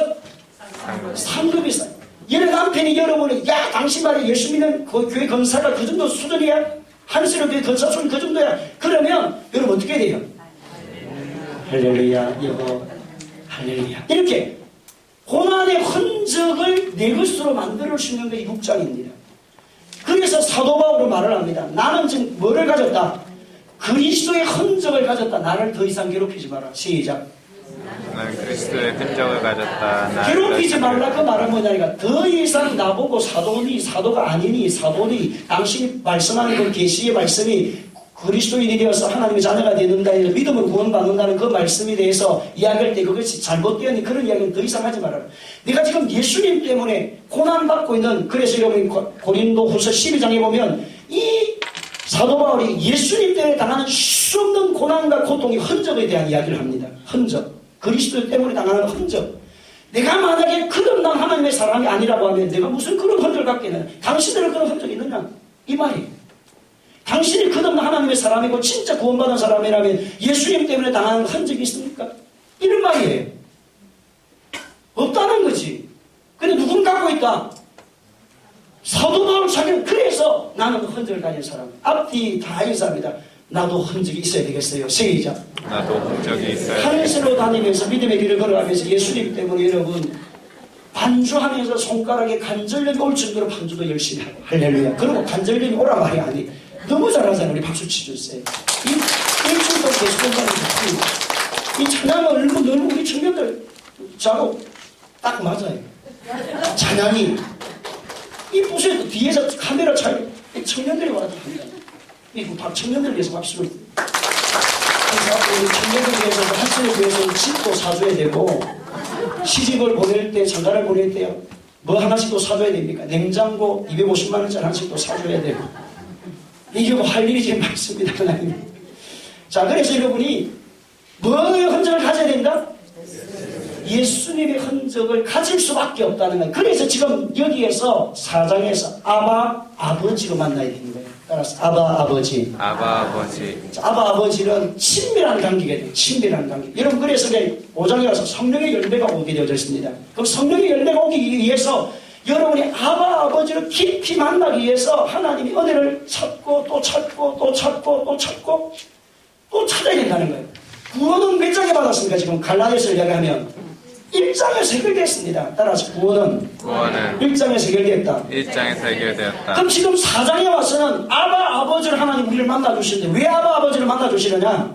A: 상급이 있어요. 얘네 남편이 여러분이 야 당신 말에 예수 믿는 그 교회 건사가 그 정도 수준이야? 한시로 교회 건사 수준 그 정도야? 그러면 여러분 어떻게 돼요? 할렐루야 여보 할렐루야. 이렇게 고난의 흔적을 내 것으로 만들 수 있는 게 6장입니다. 그래서 사도 바울은 말을 합니다. 나는 지금 뭐를 가졌다? 그리스도의 흔적을 가졌다. 나를 더 이상 괴롭히지 마라. 시작.
B: 나는 그리스도의 흔적을 가졌다.
A: 괴롭히지 말라. 그 말은 뭐냐니까 더 이상 나보고 사도니 사도가 아니니 사도니 당신이 말씀하는 그 계시의 말씀이 그리스도인이 되어서 하나님의 자녀가 되는다, 믿음으로 구원받는다는 그 말씀에 대해서 이야기할 때 그것이 잘못되었니 그런 이야기는 더 이상 하지 말아라. 내가 지금 예수님 때문에 고난받고 있는, 그래서 여러분 고린도 후서 12장에 보면 이 사도 바울이 예수님 때문에 당하는 수 없는 고난과 고통의 흔적에 대한 이야기를 합니다. 흔적. 그리스도 때문에 당하는 흔적. 내가 만약에 거듭난 하나님의 사람이 아니라고 하면 내가 무슨 그런 흔적을 갖게 있느냐. 당신들은 그런 흔적이 있느냐. 이 말이에요. 당신이 거듭난 하나님의 사람이고 진짜 구원받은 사람이라면 예수님 때문에 당하는 흔적이 있습니까? 이런 말이에요. 없다는 거지. 근데 누군 갖고 있다? 사도 바울 자기는 그래서 나는 흔적을 가진 사람. 앞뒤 다 인사합니다. 나도 흔적이 있어야 되겠어요. 시작.
B: 나도 흔적이 있어야
A: 하늘로 다니면서 믿음의 길을 걸어가면서 예수님 때문에 여러분 반주하면서 손가락에 관절염이 올 정도로 반주도 열심히 하고 할렐루야. 그리고 관절염이 오라 말이 아니. 너무 잘하잖아요. 우리 박수 치주세요. 이 일주일 동안 계속 공부하는 거. 이 찬양을 너무 우리 청년들 자고 딱 맞아요. 찬양이 이 보세요. 뒤에서 카메라 촬영 청년들이 와서 합니다. 이 청년들을 위해서 박수를. 그래서 우리 청년들을 위해서 학생을 위해서 집도 사줘야 되고 시집을 보낼 때 장가를 보낼 때요. 뭐 하나씩 또 사줘야 됩니까? 냉장고 250만 원짜리 하나씩 또 사줘야 되고. 이게 뭐 할 일이지 많습니다. 하나님. 자, 그래서 여러분이 뭐의 흔적을 가져야 된다? 예수님의 흔적을 가질 수밖에 없다는 거예요. 그래서 지금 여기에서 4장에서 아바 아버지로 만나야 되는 거예요. 따라서 아바 아버지.
B: 아바 아버지.
A: 아바 아버지는 친밀한 관계가 돼요. 친밀한 관계. 여러분 그래서 5장에 가서 성령의 열매가 오게 되어져 있습니다. 그럼 성령의 열매가 오기 위해서 여러분이 아바 아버지를 깊이 만나기 위해서 하나님이 은혜를 찾고 또 찾고 또 찾고 또 찾고 또 찾아야 된다는 거예요. 구원은 몇 장에 받았습니까? 지금 갈라디아서를 이야기하면 1장에서 해결됐습니다. 따라서 구원은 1장에서 해결됐다.
B: 1장에서 해결되었다.
A: 그럼 지금 4장에 와서는 아바 아버지를 하나님 우리를 만나주시는데 왜 아바 아버지를 만나주시느냐?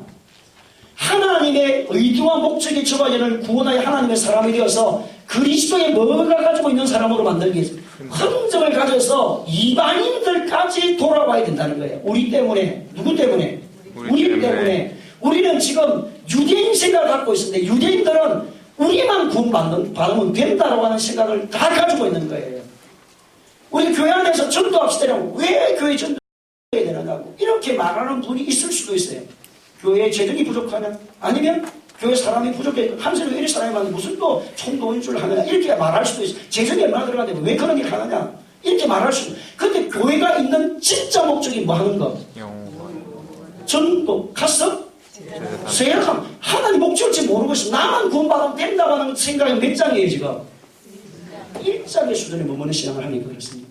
A: 하나님의 의도와 목적이 저와 얘를 구원하여 하나님의 사람이 되어서 그리스도의 뭐가 가지고 있는 사람으로 만들기 위해서 흔적을 가져서 이방인들까지 돌아와야 된다는 거예요. 우리 때문에. 누구 때문에? 우리 때문에. 우리는 지금 유대인 생각을 갖고 있는데 유대인들은 우리만 구원받으면 된다라고 하는 생각을 다 가지고 있는 거예요. 우리 교회 안에서 전도합시다라고 왜 교회 전도해야 되느냐고 이렇게 말하는 분이 있을 수도 있어요. 교회에 재정이 부족하냐? 아니면 교회 사람이 부족해. 한세로 이런 사람이 많은데 무슨 또 총도인 줄 하느냐? 이렇게 말할 수도 있어요. 재정이 얼마나 들어가는데 왜 그런 일 하느냐? 이렇게 말할 수 있어요. 근데 교회가 있는 진짜 목적이 뭐 하는 거? 전도, 가서 세력함. 하나님 목적을지 모르고 있어. 나만 구원받으면 된다고 하는 생각이 몇 장이에요 지금? 1장의 수준에 머무는 신앙을 하니까 그렇습니다.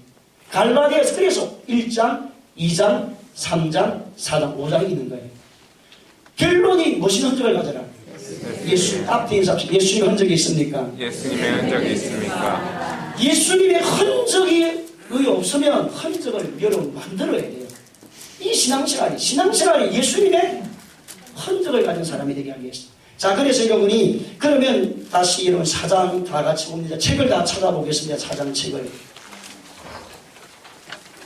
A: 갈라디아서 그래서 1장, 2장, 3장, 4장, 5장이 있는 거예요. 결론이 무슨 흔적을 가져라? 예수, 앞에 인사합시다. 예수님의 흔적이 있습니까?
B: 예수님의 흔적이 있습니까?
A: 예수님의 흔적이 없으면 흔적을 여러분 만들어야 돼요. 이 신앙생활이 예수님의 흔적을 가진 사람이 되게 하기 위해서. 자, 그래서 여러분이 그러면 다시 여러분 4장 다 같이 봅니다. 책을 다 찾아보겠습니다. 4장 책을.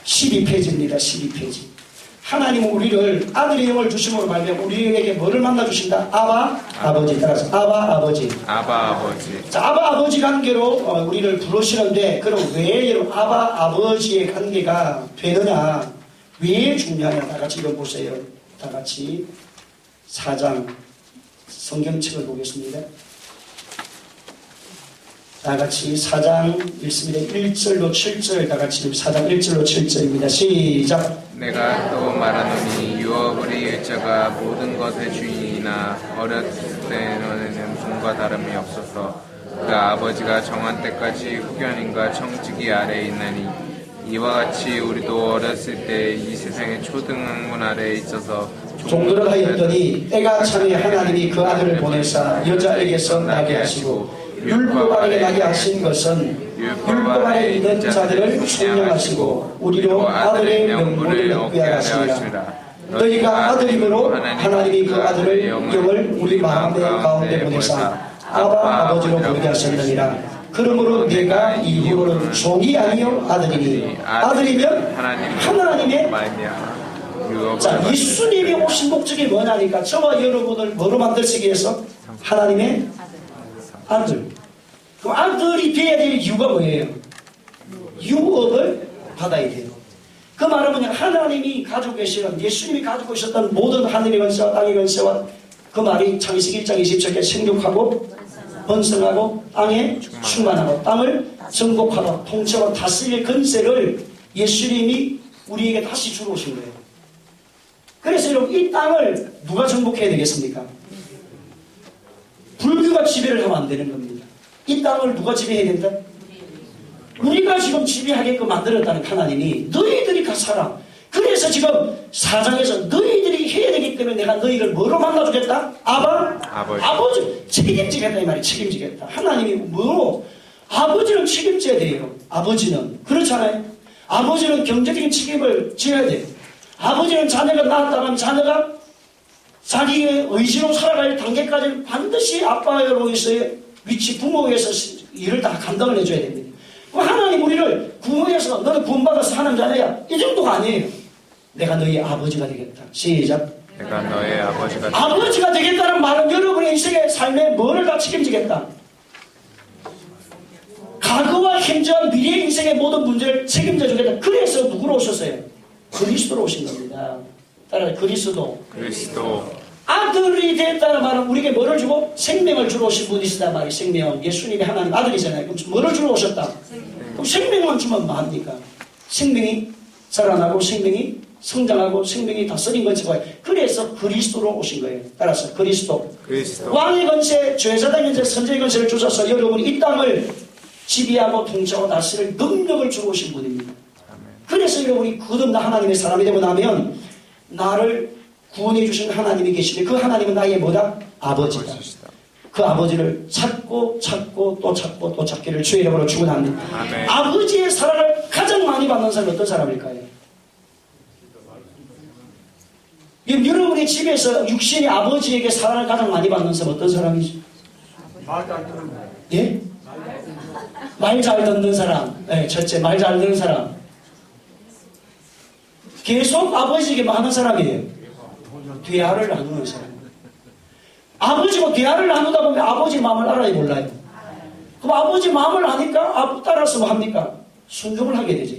A: 12페이지입니다. 12페이지. 하나님은 우리를 아들의 영을 주심으로 말미암아 우리에게 뭐를 만나 주신다? 아바 아버지. 따라서 아바 아버지.
B: 아바 아버지.
A: 자, 아바 아버지 관계로 우리를 부르시는데 그럼 왜 여러분 아바 아버지의 관계가 되느냐? 왜 중요하냐? 다 같이 이거 보세요. 다 같이 4장 성경책을 보겠습니다. 다 같이 4장 읽습니다. 1절로 7절 다 같이 4장 1절로 7절입니다. 시작.
B: 내가 또 말하노니 유업의 일자가 모든 것의 주인이나 어렸을 때 너는 분과 다름이 없어서 그 아버지가 정한 때까지 후견인과 청지기 아래에 있나니 이와 같이 우리도 어렸을 때 이 세상의 초등학문 아래에 있어서
A: 종들을 하였더니 때가 참에 하나님이 그 아들을 보내사 여자에게서 나게 하시고 율법 아래 나게 하신 것은 율법 아래 있는 자들을 청량하시고 우리로 아들의 명분을 얻게 하시리라. 너희가 아들임으로 하나님이 그 아들을 영을 우리 마음의 가운데 보내사 아바 아버지로 부르게 하셨느니라. 그러므로 내가 이후로는 종이 아니요 아들이니 아들이면 하나님의 자, 예수님이 오신 목적이 뭐냐니까 저와 여러분을 뭐로 만들기 위해서? 하나님의 아들. 그럼 아들이 되어야 될 이유가 뭐예요? 유업을 받아야 돼요. 그 말은 뭐냐, 하나님이 가지고 계시는, 예수님이 가지고 있었던 모든 하늘의 권세와 땅의 권세와 그 말이 창세기 1장 27절에 생육하고 번성하고 땅에 충만하고 땅을 정복하고 통치하고 다스릴 권세를 예수님이 우리에게 다시 주러 오신 거예요. 그래서 여러분, 이 땅을 누가 정복해야 되겠습니까? 불교가 지배를 하면 안 되는 겁니다. 이 땅을 누가 지배해야 된다? 우리가 지금 지배하게끔 만들었다는 하나님이 너희들이 가서 살아. 그래서 지금 4장에서 너희들이 해야 되기 때문에 내가 너희를 뭐로 만나주겠다? 아버지. 책임지겠다 이 말이 책임지겠다. 하나님이 뭐로? 아버지는 책임져야 돼요. 아버지는. 그렇잖아요. 아버지는 경제적인 책임을 져야 돼요. 아버지는 자녀가 낳았다면 자녀가 자기의 의지로 살아갈 단계까지는 반드시 아빠로서의 위치, 부모에서 일을 다 감당을 해줘야 됩니다. 하나님 우리를 구원해서 너는 구원받아서 하는 자녀야, 이 정도가 아니에요. 내가 너희 아버지가 되겠다. 시작.
B: 내가 너의
A: 아버지가 되겠다는 말은 여러분의 인생의 삶에 뭐를 다 책임지겠다. 과거와 현재와 미래의 인생의 모든 문제를 책임져 주겠다. 그래서 누구로 오셨어요? 그리스도로 오신 겁니다. 따라서 그리스도. 아들이 됐다는 말은 우리에게 뭐를 주고? 생명을 주러 오신 분이시다 말이 생명. 예수님이 하나님 아들이잖아요. 그럼 뭐를 주러 오셨다? 그럼 생명만 주면 뭐합니까? 생명이 살아나고 생명이 성장하고 생명이 다스린 것이고, 그래서 그리스도로 오신 거예요. 따라서 그리스도. 왕의 권세, 죄사당의 권세, 선제의 권세를 주셔서 여러분이 이 땅을 지배하고 통치하고 다스릴 능력을 주러 오신 분입니다. 그래서 여러분이 거듭난 하나님의 사람이 되고 나면 나를 구원해 주신 하나님이 계시는데 그 하나님은 나의 뭐다? 아버지다. 그 아버지를 찾고 또 찾기를 주의 이름으로 축원합니다. 아버지의 사랑을 가장 많이 받는 사람이 어떤 사람일까요? 여러분의 집에서 육신의 아버지에게 사랑을 가장 많이 받는 사람 어떤 사람이죠? 예? 말 잘 듣는 사람. 네, 첫째, 말 잘 듣는 사람. 계속 아버지에게 많은 사람이에요. 대화를 나누는 사람. 아버지와 대화를 나누다 보면 아버지 마음을 알아야 몰라요. 그럼 아버지 마음을 아니까 따라서 뭐 합니까? 순종을 하게 되죠.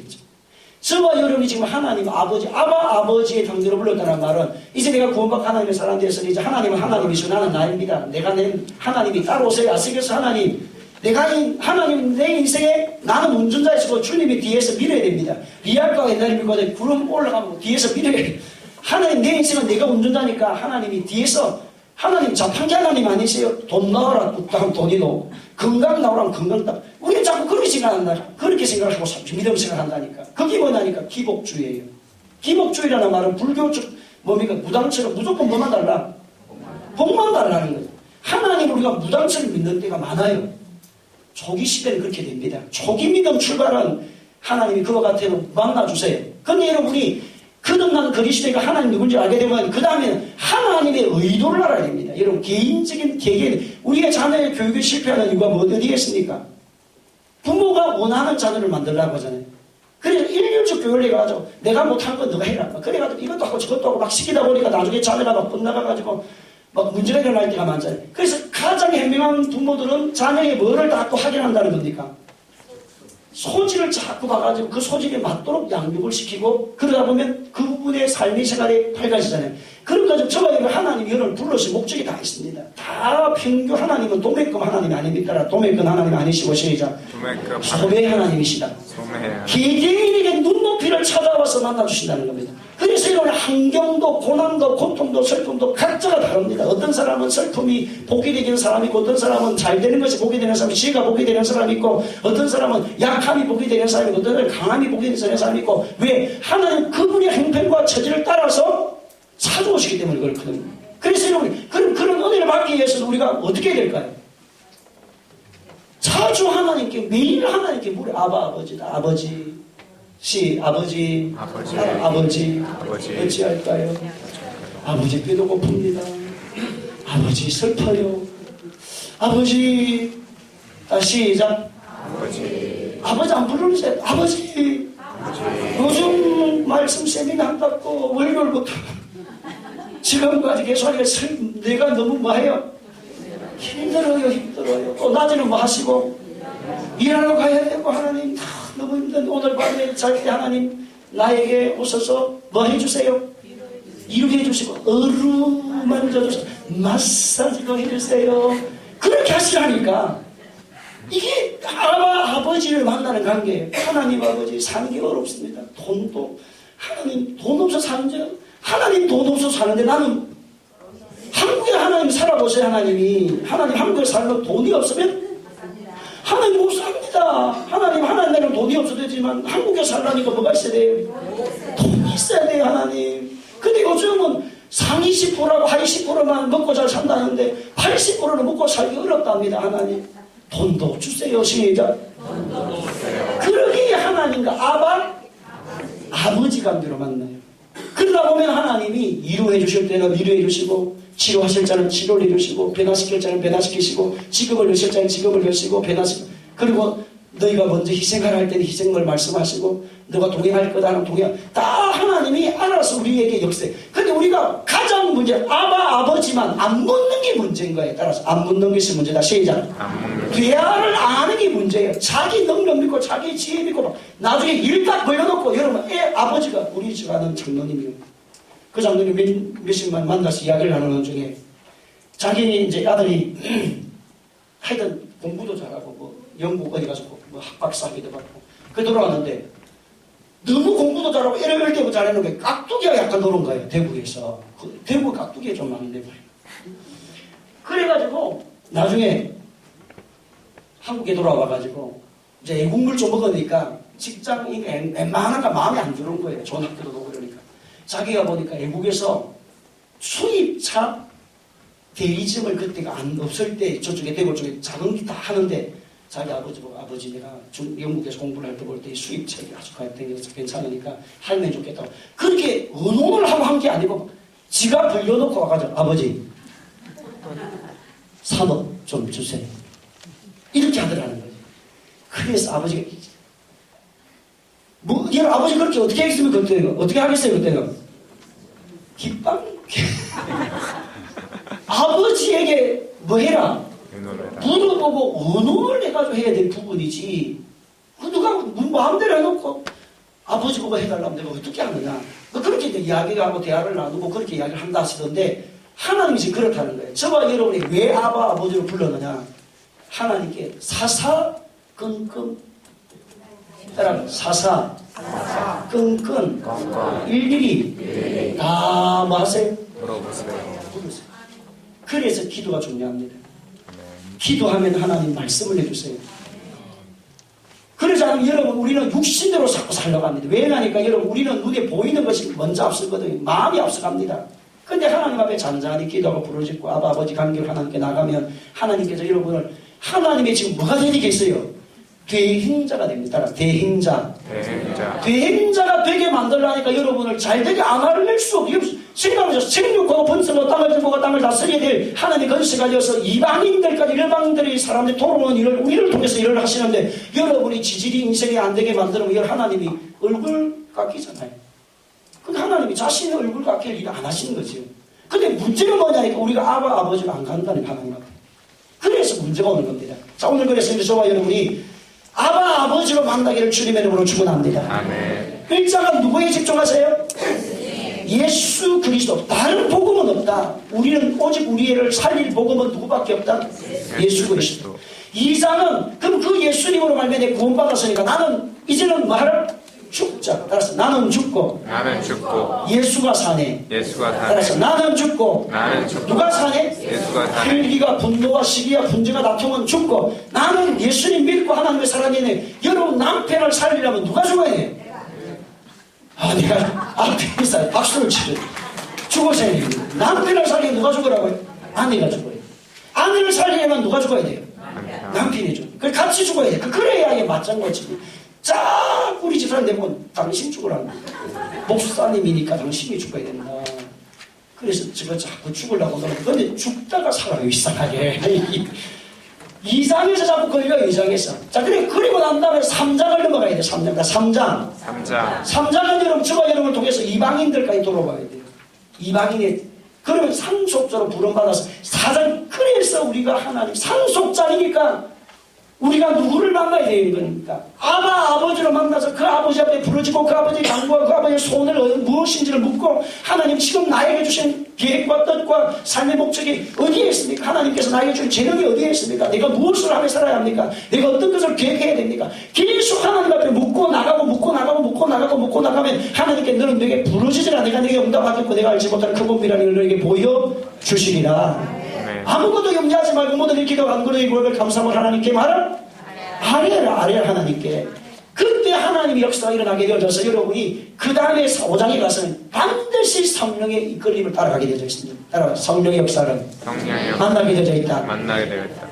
A: 저와 여러분이 지금 하나님 아버지, 아버지의 당대로 불렀다는 말은 이제 내가 구원받고 하나님의 사람 되었으니 이제 하나님은 하나님이시고 나는 나입니다. 내가 낸 하나님이 따라오세요. 아시겠어? 하나님. 하나님 내 인생에 나는 운전자이시고 주님이 뒤에서 밀어야 됩니다. 리알가가 옛날에 밀거든. 구름 올라가면 뒤에서 밀어야 돼. 하나님 내 인생은 내가 운전자니까 하나님이 뒤에서 하나님 자판기 하나님 아니세요? 돈 나와라 하면 돈이 나오고 건강 나오라면 건강 나. 우리는 자꾸 그렇게 생각한다. 그렇게 생각하고 믿음 생각한다니까. 그게 뭐냐니까 기복주의예요. 기복주의라는 말은 불교적 뭡니까? 무당처럼 무조건 뭐만 달라? 복만 달라는 거예요. 하나님 우리가 무당처럼 믿는 때가 많아요. 초기 시대는 그렇게 됩니다. 초기 믿음 출발은 하나님이 그와 같아도 만나주세요. 근데 여러분이 거듭난 그리스도가 하나님 누군지 알게 되면 그 다음에는 하나님의 의도를 알아야 됩니다. 여러분 개인적인 개개인 우리가 자녀의 교육에 실패하는 이유가 어디겠습니까? 부모가 원하는 자녀를 만들려고 하잖아요. 그래서 일률적 교육을 해가지고 내가 못한 건 너가 해라. 그래가지고 이것도 하고 저것도 하고 막 시키다 보니까 나중에 자녀가 막 끝나가가지고 막 문제가 일어날 때가 많잖아요. 그래서 가장 현명한 부모들은 자녀의 뭐를 자꾸 확인한다는 겁니까? 소질을 자꾸 봐가지고 그 소질에 맞도록 양육을 시키고 그러다 보면 그 부분의 삶의 생활이 밝아지잖아요. 그러니까 저와 여러분 하나님이 여러분을 불러신 목적이 다 있습니다. 다 평교 하나님은 도매금 하나님이 아닙니까? 도매금 하나님이 아니시고 시작. 소매 하나님이시다. 개개인에게 눈높이를 찾아와서 만나주신다는 겁니다. 그래서 이런 환경도 고난도 고통도 슬픔도 각자가 다릅니다. 어떤 사람은 슬픔이 복이 되는 사람이 있고 어떤 사람은 잘 되는 것이 복이 되는 사람이 지혜가 복이 되는 사람이 있고 어떤 사람은 약함이 복이 되는 사람이 있고 어떤 사람은 강함이 복이 되는 사람이 있고 왜? 하나님 그분의 행편과 처지를 따라서 찾아오시기 때문에 그렇거든요. 그래서 여러분 그런 은혜를 받기 위해서는 우리가 어떻게 해야 될까요? 자주 하나님께 매일 하나님께 물어. 아버지다. 아버지 어찌할까요? 아버지 배도 고픕니다. 아버지 슬퍼요. 아버지 시작. 아버지 안 부르세요. 아버지 요즘 말씀 세미나 한다고 월요일부터 지금까지 계속 내가 너무 뭐해요? 힘들어요. 또 낮에는 뭐 하시고 일하러 가야 되고 하나님 너무 힘든 오늘 밤에 잘 때 하나님 나에게 오셔서 뭐 해주세요? 이루게 해주시고 어루만져주시고 마사지도 해주세요. 그렇게 하시라니까. 이게 아버지를 만나는 관계예요. 하나님 아버지 사는 게 어렵습니다. 돈도 하나님 돈 없어 사는데 하나님 돈 없어 사는데 나는 한국에 하나님 살아보세요. 하나님 한국에 살면 돈이 없으면 하나님 못 삽니다. 하나님은 돈이 없어도 되지만 한국에 살라니까 뭐가 있어야 돼요? 돈이 있어야 돼요. 하나님. 근데 요즘은 상위 10%하고 하위 10%만 먹고 잘 산다는데 80%는 먹고 살기 어렵답니다. 하나님 돈도 주세요. 시작. 그러기에 하나님과 아버지 관계로 만나요. 그러다 보면 하나님이 이루해 주실 때는 이루해 주시고 치료하실 자는 치료를 해주시고 변화시킬 자는 변화시키시고 직업을 여실 자는 직업을 여시고 변화시키고 그리고 너희가 먼저 희생하라 할 때는 희생을 말씀하시고 너가 동행할 거다 하면 동행 다 하나님이 알아서 우리에게 역세. 근데 우리가 가장 문제 아버지만 안 묻는 게 문제인 거예요. 따라서 안 묻는 것이 문제다. 시작. 대화를 안 하는 게 문제예요. 자기 능력 믿고 자기 지혜 믿고 나중에 일딱 벌려놓고 여러분 아버지가 우리 집 아는 장로님이요. 그 장로님 몇십만 만나서 이야기를 나누는 중에 자기 이제 아들이 하여튼 공부도 잘하고 뭐 영국 어디 가서 뭐 학박사 하기도 받고 그 돌아왔는데 너무 공부도 잘하고 이럴 때부터 잘했는데 깍두기가 약간 노는 거예요. 대구에서 대구 깍두기가 좀 많은데 그래가지고 나중에 한국에 돌아와가지고 이제 애국물 좀 먹으니까 직장이 웬만한가 마음에 안 드는 거예요. 좋은 학교도 오고 그러니까 자기가 보니까 애국에서 수입차 대리점을 그때가 없을 때 저쪽에 대구 쪽에 자동기 다 하는데 자기 아버지 보고 아버지 내가 영국에서 공부를 할 때 볼 때 수입차가 아주 가입되어서 괜찮으니까 하면 좋겠다고 그렇게 의논을 하고 한 게 아니고 지가 불려놓고 와가지고 아버지 산업 좀 주세요. 이렇게 하더라는 거지. 그래서 아버지가 뭐 얘는 아버지 그렇게 어떻게 하겠습니까? 그때는 어떻게 하겠어요? 그때는 기빵 아버지에게 뭐 해라? 물어보고 의논을 해가지고 해야 될 부분이지. 누가 마음대로 해놓고 아버지 보고 해달라면 내가 어떻게 하느냐. 그렇게 이야기를 하고 대화를 나누고 그렇게 이야기를 한다 하시던데 하나님이 지금 그렇다는 거예요. 저와 여러분이 왜 아버지로 불렀느냐. 하나님께 사사건건 따라 사사건건 일일이 다 뭐 하세요?
B: 물어보세요.
A: 그래서 기도가 중요합니다. 기도하면 하나님 말씀을 해주세요. 그러지 않으면 여러분 우리는 육신대로 자꾸 살려고 합니다. 왜냐니까 여러분 우리는 눈에 보이는 것이 먼저 앞서거든요. 마음이 앞서갑니다. 근데 하나님 앞에 잔잔히 기도하고 부르짖고 아버지 관계로 하나님께 나가면 하나님께서 여러분을 하나님의 지금 뭐가 되겠어요? 대행자가 됩니다. 대행자가 되게 만들라니까 여러분을 잘되게 안 알릴 수 없어요. 생각하면서 생육하고 번성하고 땅을 들고 땅을 다스려야 될 하나님의 건세가 되어서 이방인들까지 일방들의 사람들이 돌아오는 일을 우리를 통해서 일을 하시는데 여러분이 지질이 인생이 안 되게 만들면 이걸 하나님이 얼굴 깎이잖아요. 근데 하나님이 자신의 얼굴 깎일 일을 안 하시는 거죠. 근데 문제는 뭐냐니까 우리가 아버지가 안 간다는 하나님 앞에. 그래서 문제가 오는 겁니다. 자 오늘 그래서 저와 여러분이 아버지로 만나기를 주님의 이름으로 축원합니다.
B: 아멘.
A: 1장은 누구에 집중하세요? 예수 그리스도. 다른 복음은 없다. 우리는 오직 우리를 살릴 복음은 누구밖에 없다? 예수 그리스도. 2장은 그럼 그 예수님으로 말미암아 내가 구원받았으니까 나는 이제는 뭐 하라? 죽자. 따라서 나는 죽고 예수가 사네. 따라서 나는 죽고 누가 사네?
B: 예수가 사네.
A: 혈기가 분노와 시기와 분쟁과 다툼은 죽고 나는 예수님 믿고 하나님의 살아내네. 여러분 남편을 살리려면 누가 죽어야 돼? 내가 앞에서 박수를 치죠. 죽어야 돼요. 남편을 살리면 누가 죽으라고요? 아내가 죽어요. 아내를 살리려면 누가 죽어야 돼요? 남편이 죽어요. 같이 죽어야 돼요. 그래야 이게 맞장구 치고. 자, 우리 집사람 되면 당신 죽으라고. 목사님이니까 당신이 죽어야 된다. 그래서 제가 자꾸 죽으려고 그러는데 근데 죽다가 살아요. 이상하게. 2장에서 자꾸 걸려요. 2장에서. 자, 그리고 난 다음에 3장을 넘어가야 돼요. 3장은 여러분, 저와 여러분을 통해서 이방인들까지 돌아와야 돼요. 이방인의 그러면 상속자로 부름받아서 4장. 그래서 우리가 하나님 상속자이니까 우리가 누구를 만나야 되는 겁니까? 아버지로 만나서 그 아버지 앞에 부르짖고 그 아버지의 간구와 그 아버지의 소원을 무엇인지를 묻고 하나님 지금 나에게 주신 계획과 뜻과 삶의 목적이 어디에 있습니까? 하나님께서 나에게 주신 재능이 어디에 있습니까? 내가 무엇을 하며 살아야 합니까? 내가 어떤 것을 계획해야 됩니까? 계속 하나님 앞에 묻고 나가면 하나님께 너는 내게 부르짖으라 내가 내게 응답하겠고 내가 알지 못하는 그 본비라는 걸 너에게 보여주시리라. 아무것도 염려하지 말고 모든 일 기도 간구를 구원을 감사함을 하나님께 말을 아뢰라 하나님께. 그때 하나님의 역사가 일어나게 되어져서 여러분이 그 다음에 5장에 가서는 반드시 성령의 이끌림을 따라가게 되어져 있습니다. 따라 성령의 역사를 만나게 되어져 있다.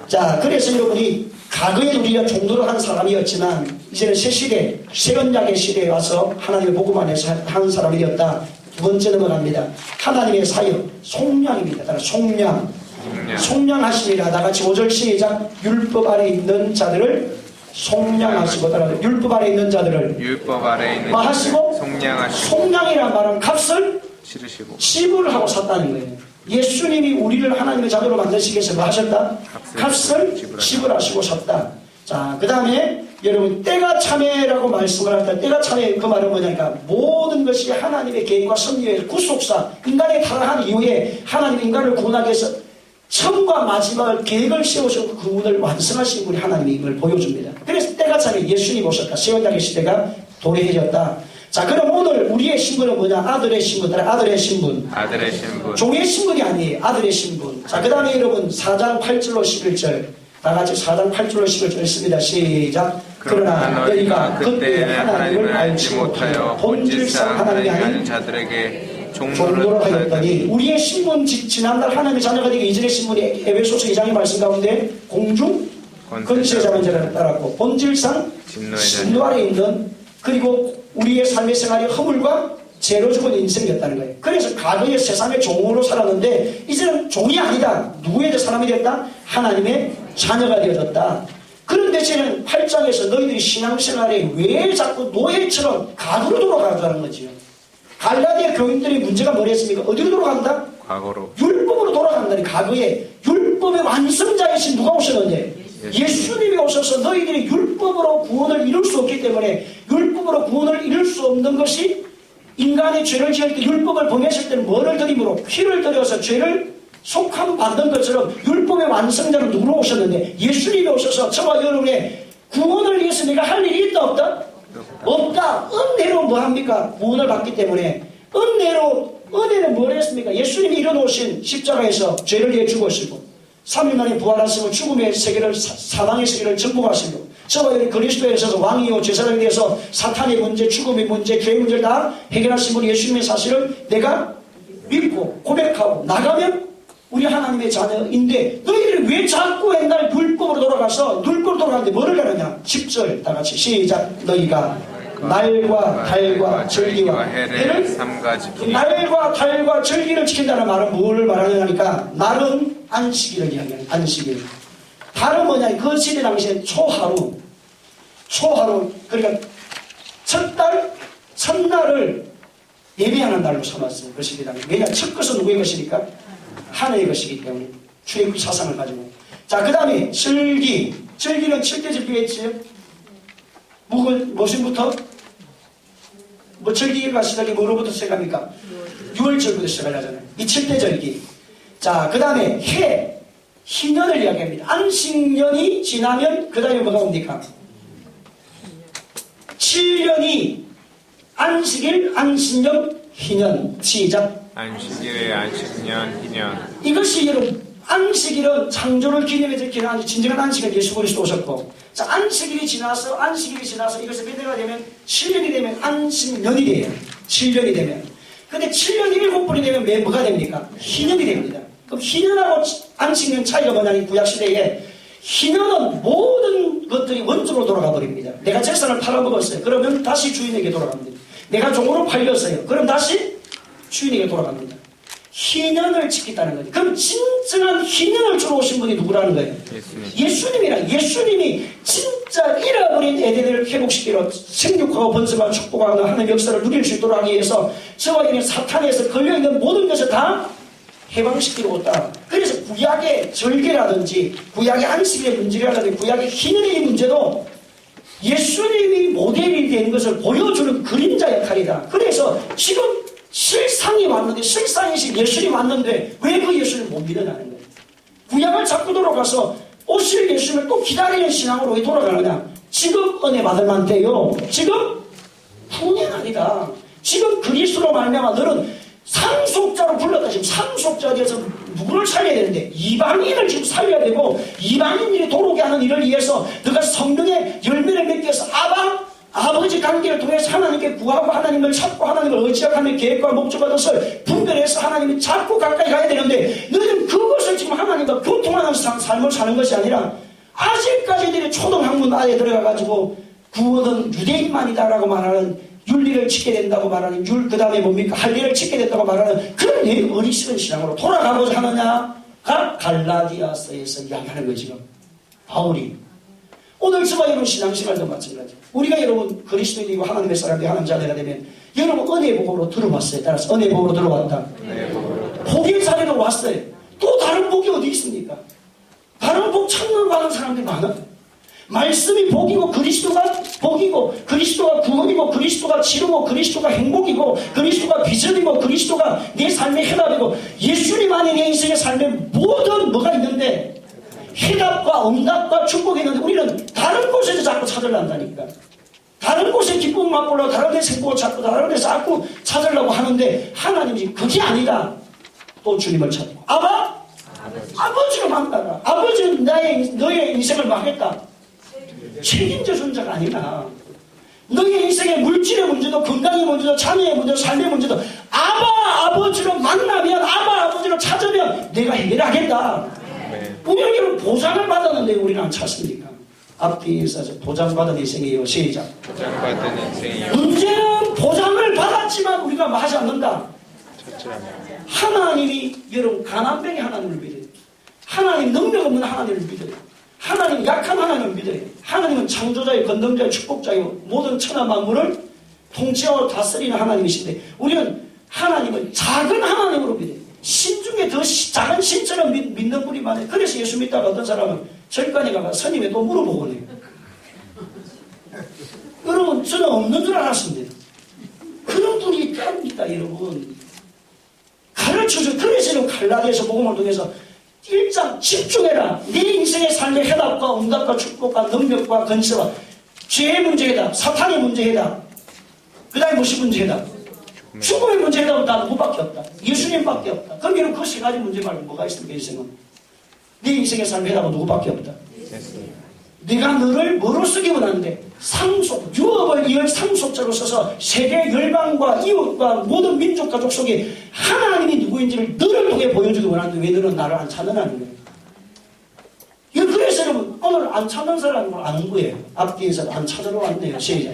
A: 자, 그래서 여러분이 과거에 우리가 종도를 한 사람이었지만 이제는 새 시대, 새 언약의 시대에 와서 하나님의 복음 안에서 한 사람이 되었다. 두 번째 넘어갑니다. 하나님의 사역, 속량입니다. 따라 속량하시리라. 다같이 5절 시작. 율법 아래 있는 자들을 속량하시고, 따라 율법 아래 있는 자들을 하시고 속량이란 말은 값을 지불을 하고 샀다는 거예요. 예수님이 우리를 하나님의 자녀로 만드시기 위해서 뭐 하셨다? 값을 지불하시고 샀다. 자, 그 다음에 여러분 때가 참회라고 말씀을 할 때 때가 참회 그 말은 뭐냐니까 모든 것이 하나님의 계획과 섭리의 구속사 인간의 타락한 이후에 하나님 인간을 구원하기 위해서 처음과 마지막을 계획을 세우시고 그 구원을 완성하신 분이 하나님이 이걸 보여줍니다. 그래서 때가 참에 예수님이 오셨다. 새언약의 시대가 도래해졌다. 자, 그럼 오늘 우리의 신분은 뭐냐? 아들의 신분. 아들의 신분. 종의 신분이 아니에요. 아들의 신분. 자, 그 다음에 여러분 4장 8절로 11절. 다 같이 4장 8절로 11절 했습니다. 시작. 그러나 너희가 그때 하나님을 알지 못하여 본질상 하나님이 아닌 자들에게 종로로 하였더니 우리의 신분 지난날 하나님의 자녀가 되기 이전의 신분이 에베소서 2장의 말씀 가운데 공중 건세의 자만 자를 따랐고 본질상 진노 아래 있는 그리고 우리의 삶의 생활이 허물과 죄로 죽은 인생이었다는 거예요. 그래서 과거에 세상의 종으로 살았는데 이제는 종이 아니다. 누구의 사람이 되었다? 하나님의 자녀가 되어졌다. 그런데 이제는 8장에서 너희들이 신앙생활에 왜 자꾸 노예처럼 가구로 돌아가자는 거지요. 갈라디아 교인들의 문제가 뭐랬습니까? 어디로 돌아간다?
B: 과거로.
A: 율법으로 돌아간다니. 과거에 율법의 완성자이신 누가 오셨는데? 예수님이 오셔서 너희들이 율법으로 구원을 이룰 수 없기 때문에 율법으로 구원을 이룰 수 없는 것이 인간의 죄를 지을 때 율법을 범했을 때는 뭐를 드림으로 피를 들여서 죄를 속함 받는 것처럼 율법의 완성자는 누구로 오셨는데 예수님이 오셔서 저와 여러분의 구원을 위해서 내가 할 일이 있다 없다? 없다. 은혜로 뭐합니까? 구원을 받기 때문에 은혜는 뭘 했습니까? 예수님이 이뤄놓으신 십자가에서 죄를 위해 죽으시고 3일 만에 부활하시고 죽음의 세계를 사망의 세계를 정복하시고 저와 여러분 그리스도에 있어서 왕이요 제사장에 대해서 사탄의 문제, 죽음의 문제, 죄의 문제를 다 해결하신 분이 예수님의 사실을 내가 믿고 고백하고 나가면 우리 하나님의 자녀인데 너희들이 왜 자꾸 옛날 율법으로 돌아가서 율법으로 돌아가는데 뭐를 하느냐? 10절 다 같이 시작. 너희가 날과 달과 절기와 해를 날과 달과 절기를 지킨다는 말은 뭐를 말하느냐니까 날은 안식일을 이야기하는 안식일. 달은 뭐냐? 그 시대 당시에 초하루 그러니까 첫날을 예배하는 날로 삼았어요. 그 시대 당시. 왜냐? 첫 것은 누구의 것이니까? 하나의 것이기 때문에 출애굽 사상을 가지고. 자, 그 다음에 절기는 7대 절기가 있지요. 무엇부터? 뭐 절기가 시작이 뭐로부터 시작합니까? 6월절부터 시작을 하잖아요. 이 7대 절기. 자, 그 다음에 희년을 이야기합니다. 안식년이 지나면 그 다음에 뭐가 옵니까? 7년이 안식일, 안식년, 희년. 시작.
B: 안식일에 안식년, 희년.
A: 이것이 여러분 안식일은 창조를 기념해서 기념하는 진정한 안식일 예수 그리스도 오셨고, 자 안식일이 지나서 이것이 몇 해가 되면 7년이 되면 안식년이 돼요. 7년이 되면. 근데 7년 7번이 되면 뭐가 됩니까? 희년이 됩니다. 그럼 희년하고 안식년 차이가 뭐냐면 구약시대에 희년은 모든 것들이 원점으로 돌아가 버립니다. 내가 재산을 팔아먹었어요. 그러면 다시 주인에게 돌아갑니다. 내가 종으로 팔렸어요. 그럼 다시 주인에게 돌아갑니다. 희년을 지키다는 거죠. 그럼 진정한 희년을 주러 오신 분이 누구라는 거예요? 예수님이 진짜 잃어버린 에덴을 회복시키러 생육하고 번성하고 축복하고 하는 역사를 누릴 수 있도록 하기 위해서 저와 여러분 사탄에서 걸려있는 모든 것을 다 해방시키러 왔다. 그래서 구약의 절개라든지 구약의 안식의 문제라든지 구약의 희년의 문제도 예수님이 모델이 된 것을 보여주는 그림자 역할이다. 그래서 지금 실상이 왔는데 실상이신 예수님이 왔는데 왜 그 예수님을 못 믿어나는 거예요. 구약을 자꾸 돌아가서 오실 예수님을 또 기다리는 신앙으로 왜 돌아가느냐. 지금 은혜 받을 만때요. 지금 풍년 아니다. 지금 그리스도로 말미암아 너는 상속자로 불렀다. 지금 상속자에 대해서 누구를 살려야 되는데 이방인을 지금 살려야 되고 이방인들이 도로게 하는 일을 위해서 너가 성령의 열매를 맺기 위해서 아버지 관계를 통해서 하나님께 구하고 하나님을 찾고 하나님을 의지하며 계획과 목적과 뜻을 분별해서 하나님이 자꾸 가까이 가야 되는데 너희는 그것을 지금 하나님과 교통하는 삶을 사는 것이 아니라 아직까지 너희 초등학문 안에 들어가가지고 구원은 유대인만이다라고 말하는 윤리를 지켜야 된다고 말하는 그 다음에 뭡니까? 할례를 지켜야 된다고 말하는 그런 내 어리석은 신앙으로 돌아가고자 하느냐가 갈라디아서에서 이야기하는 거예요. 지금 바울이 오늘 저와 여러분 신앙생활도 마찬가지. 우리가 여러분 그리스도인이고 하나님의 사람이 하나님 자녀가 되면 여러분 은혜복으로 들어왔어요. 따라서 은혜복으로 들어왔다. 복의 자리로 왔어요. 또 다른 복이 어디 있습니까? 다른 복 찾는 사람들이 많아요. 말씀이 복이고 그리스도가 복이고 그리스도가 구원이고 그리스도가 치료고 그리스도가 행복이고 그리스도가 비전이고 그리스도가 내 삶의 해답이고 예수님 안에 내 인생의 삶에 모든 뭐가 있는데 해답과 응답과 축복이 있는데 우리는 다른 곳에서 자꾸 찾으려 한다니까. 다른 곳에 기쁨 맛보려고 다른 데서 행복을 찾고 다른 데서 자꾸 찾으려고 하는데 하나님이 그게 아니다. 또 주님을 찾고 아버지로 만나라. 아버지는 너의 인생을 막겠다. 책임져 준 자가 아니라 너의 인생의 물질의 문제도 건강의 문제도 자녀의 문제도 삶의 문제도 아버지로 만나면 아버지로 찾으면 내가 해결하겠다. 우리는 이런 보장을 받았는데 우리는 안 찾습니까? 앞뒤에서 보장받은 인생이에요. 시작.
B: 보장받은 인생이요.
A: 문제는 보장을 받았지만 우리가 하지 않는다. 하나님이 여러분 가난뱅이 하나님을 믿어요. 하나님 능력 없는 하나님을 믿어요. 하나님 약한 하나님을 믿어요. 하나님은 창조자요 건능자요 축복자요 모든 천하 만물을 통치하고 다스리는 하나님이신데 우리는 하나님을 작은 하나님으로 믿어요. 신 중에 더 작은 신처럼 믿는 분이 많아요. 그래서 예수 믿다가 어떤 사람은 절간에 가서 스님에 또 물어보고 해요. 여러분 저는 없는 줄 알았습니다. 그런 분이 있답니다. 여러분 가르쳐줘. 그래서 갈라디아서 복음을 통해서 1장 집중해라. 네 인생의 삶의 해답과 응답과 축복과 능력과 건설과 죄의 문제 해답, 사탄의 문제 해답, 그 다음에 무엇이 문제 해답? 죽음의 문제 해답은 다 누구밖에 없다. 예수님밖에 없다. 그럼 여러분 그 세 가지 문제 말고 뭐가 있습니까? 인생은 네 인생의 삶의 해답은 누구밖에 없다. 네가 너를 뭐로 쓰기 원하는데 상속, 유업을 이을 상속자로 써서 세계 열방과 이웃과 모든 민족 가족 속에 하나님이 누구인지를 너를 통해 보여주기 원하는데 왜 너는 나를 안 찾느냐는 거예요. 그래서 여러분 오늘 안 찾는 사람은 아는 거예요. 앞뒤에서 안 찾으러 왔네요. 시작.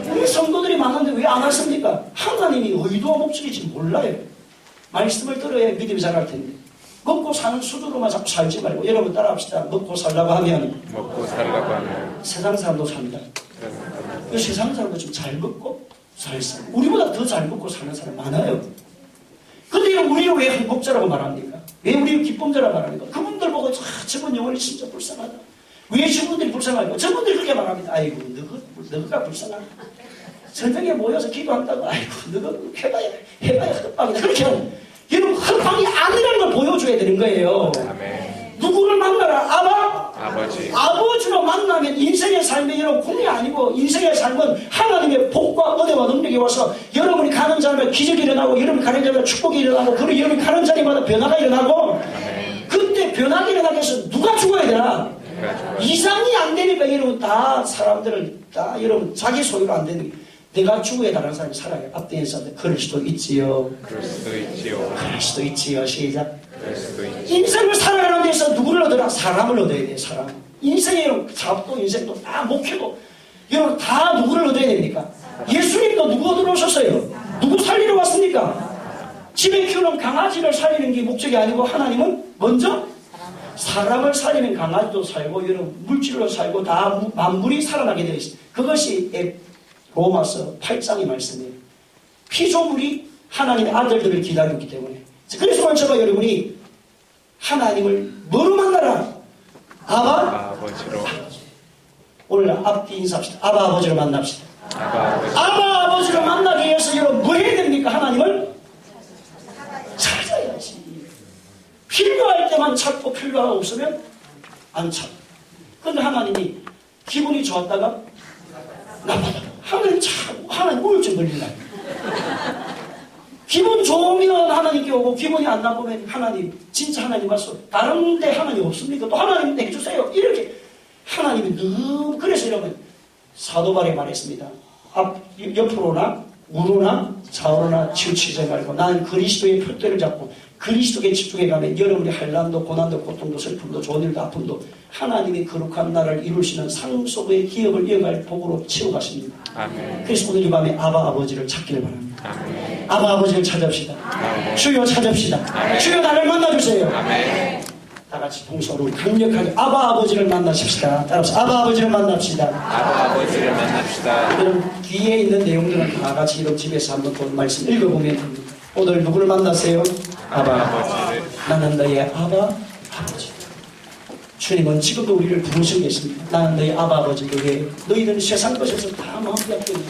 A: 우리 성도들이 많은데 왜 안 왔습니까? 하나님이 의도와 목적이 지금 몰라요. 말씀을 들어야 믿음이 자랄 텐데 먹고 사는 수두로만 자꾸 살지 말고 여러분 따라합시다. 먹고 살라고 하면 세상 사람도 삽니다. 그 세상 사람도 좀 잘 먹고 잘 살고 우리보다 더 잘 먹고 사는 사람 많아요. 근데 우리를 왜 행복자라고 말합니까? 왜 우리를 기쁨자라고 말합니까? 그분들 보고 저분 영혼이 진짜 불쌍하다. 왜 저분들이 불쌍할까? 저분들이 그렇게 말합니다. 아이고 너가 불쌍하다. 저녁에 모여서 기도한다고 아이고 너가 해봐야 흑박이다. 그렇게 하는 여러분 흑박이 아니라는 걸 보여줘야 되는 거예요.
B: 아멘.
A: 누구를 만나라?
B: 아버지.
A: 아버지로 만나면 인생의 삶이 여러분 공이 아니고 인생의 삶은 하나님의 복과 은혜와 능력이 와서 여러분이 가는 자리마다 기적이 일어나고 여러분이 가는 자리마다 축복이 일어나고 그리고 여러분이 가는 자리마다 변화가 일어나고
B: 아멘.
A: 그때 변화가 일어나기 위해서 누가 죽어야 되나? 이상이 안 되니까 여러분 다 사람들을 다 여러분 자기 소유로 안 되는 게 내가 죽어야 다른 사람이 살아요. 앞에 있었는데 그럴 수도 있지요.
B: 그럴 수도 있지요.
A: 그럴 수도 있지요. 시작.
B: 그럴 수도 있지요.
A: 인생을 살아가는 데서 누구를 얻으라? 사람을 얻어야 돼. 사람. 인생의 사업도 인생도 다 목회도 여러분 다 누구를 얻어야 됩니까? 예수님도 누구 얻으러 오셨어요? 누구 살리러 왔습니까? 집에 키우는 강아지를 살리는 게 목적이 아니고 하나님은 먼저 사람을 살리는 강아지도 살고 여러분 물질로 살고 다 만물이 살아나게 되어 있어요. 그것이 로마서 8장의 말씀이에요. 피조물이 하나님의 아들들을 기다렸기 때문에. 그래서 저와 여러분이 하나님을 뭐로 만나라? 아바?
B: 아버지로.
A: 오늘 앞뒤 인사합시다. 아바 아버지로 만납시다.
B: 아버지.
A: 아바 아버지로 만나기 위해서 여러분 뭐 해야 됩니까? 하나님을 찾아야지. 필요할 때만 찾고 필요가 없으면 안 찾고. 그런데 하나님이 기분이 좋았다가 나빠다가 하나님 참 하나님 우울증 걸린다. 기분 좋으면 하나님께 오고 기분이 안 나쁘면 하나님 진짜 하나님 왔어. 다른 데 하나님 없습니까? 또 하나님 해주세요. 이렇게 하나님이 늘 그래서 여러분 사도 바울이 말했습니다. 옆으로나 우로나 좌우로나 치우치지 말고 나는 그리스도의 표대를 잡고 그리스도께 집중해 가면 여러분의 한란도 고난도 고통도 슬픔도 좋은 일도 아픔도 하나님의 거룩한 나라를 이루시는 상속의 기업을 이어갈 복으로 채워가십니다.
B: 아멘.
A: 그래서 오늘 이 밤에 아바 아버지를 찾기를 바랍니다.
B: 아멘.
A: 아바 아버지를 찾읍시다. 주여 찾읍시다. 주여 나를 만나주세요.
B: 아멘.
A: 다 같이 동서로 강력하게 아바 아버지를 만나십시다. 따라서 아바 아버지를 만납시다.
B: 아바 아버지를 만납시다.
A: 여러분 뒤에 있는 내용들은 다 같이 이런 집에서 한번 또 말씀 읽어보면 됩니다. 오늘 누구를 만났어요? 아바
B: 아버지를.
A: 나는 너의 아바 아버지. 주님은 지금도 우리를 부르시고 계십니다. 나는 너의 아바 아버지에게 너희들은 세상 것에서 다 마음 약했니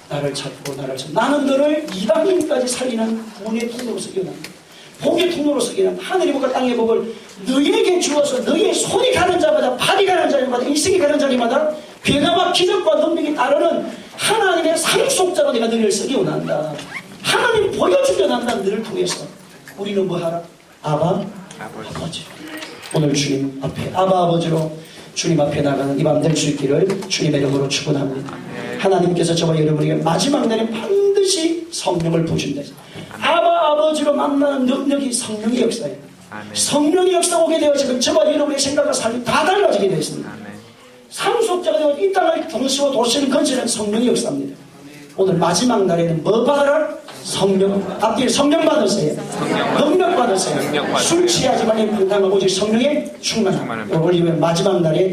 A: 나를 찾고 나를 찾고 나는 너를 이방인까지 살리는 구원의 통로로서 일어난다. 복의 통로로서 일어난다. 하늘의 복과 땅의 복을 너희에게 주어서 너희의 손이 가는 자마다 발이 가는 자마다 인생이 가는 자마다 변화와 기적과 능력이 따르는 하나님의 상속자가 내가 너희를 쓰기 원한다. 하나님 보여주려 한다. 너를 통해서 우리는 뭐하라? 아바 아버지. 오늘 주님 앞에 아바 아버지로 주님 앞에 나가는 이 밤 될 수 있기를 주님의 이름으로 축원합니다. 하나님께서 저와 여러분에게 마지막 날에 반드시 성령을 부으신다. 아바 아버지로 만나는 능력이 성령의 역사예요. 성령의 역사가 오게 되어지면 저와 여러분의 생각과 삶이 다 달라지게 되었습니다. 상속자가 되어 이 땅을 동시고 도시는 건설은 성령의 역사입니다. 오늘 마지막 날에는 뭐 받아라? 성령. 앞뒤에 성령 받으세요. 능력 받으세요. 술 취하지 말고 오직 성령의 충만함. 우리 마지막 날에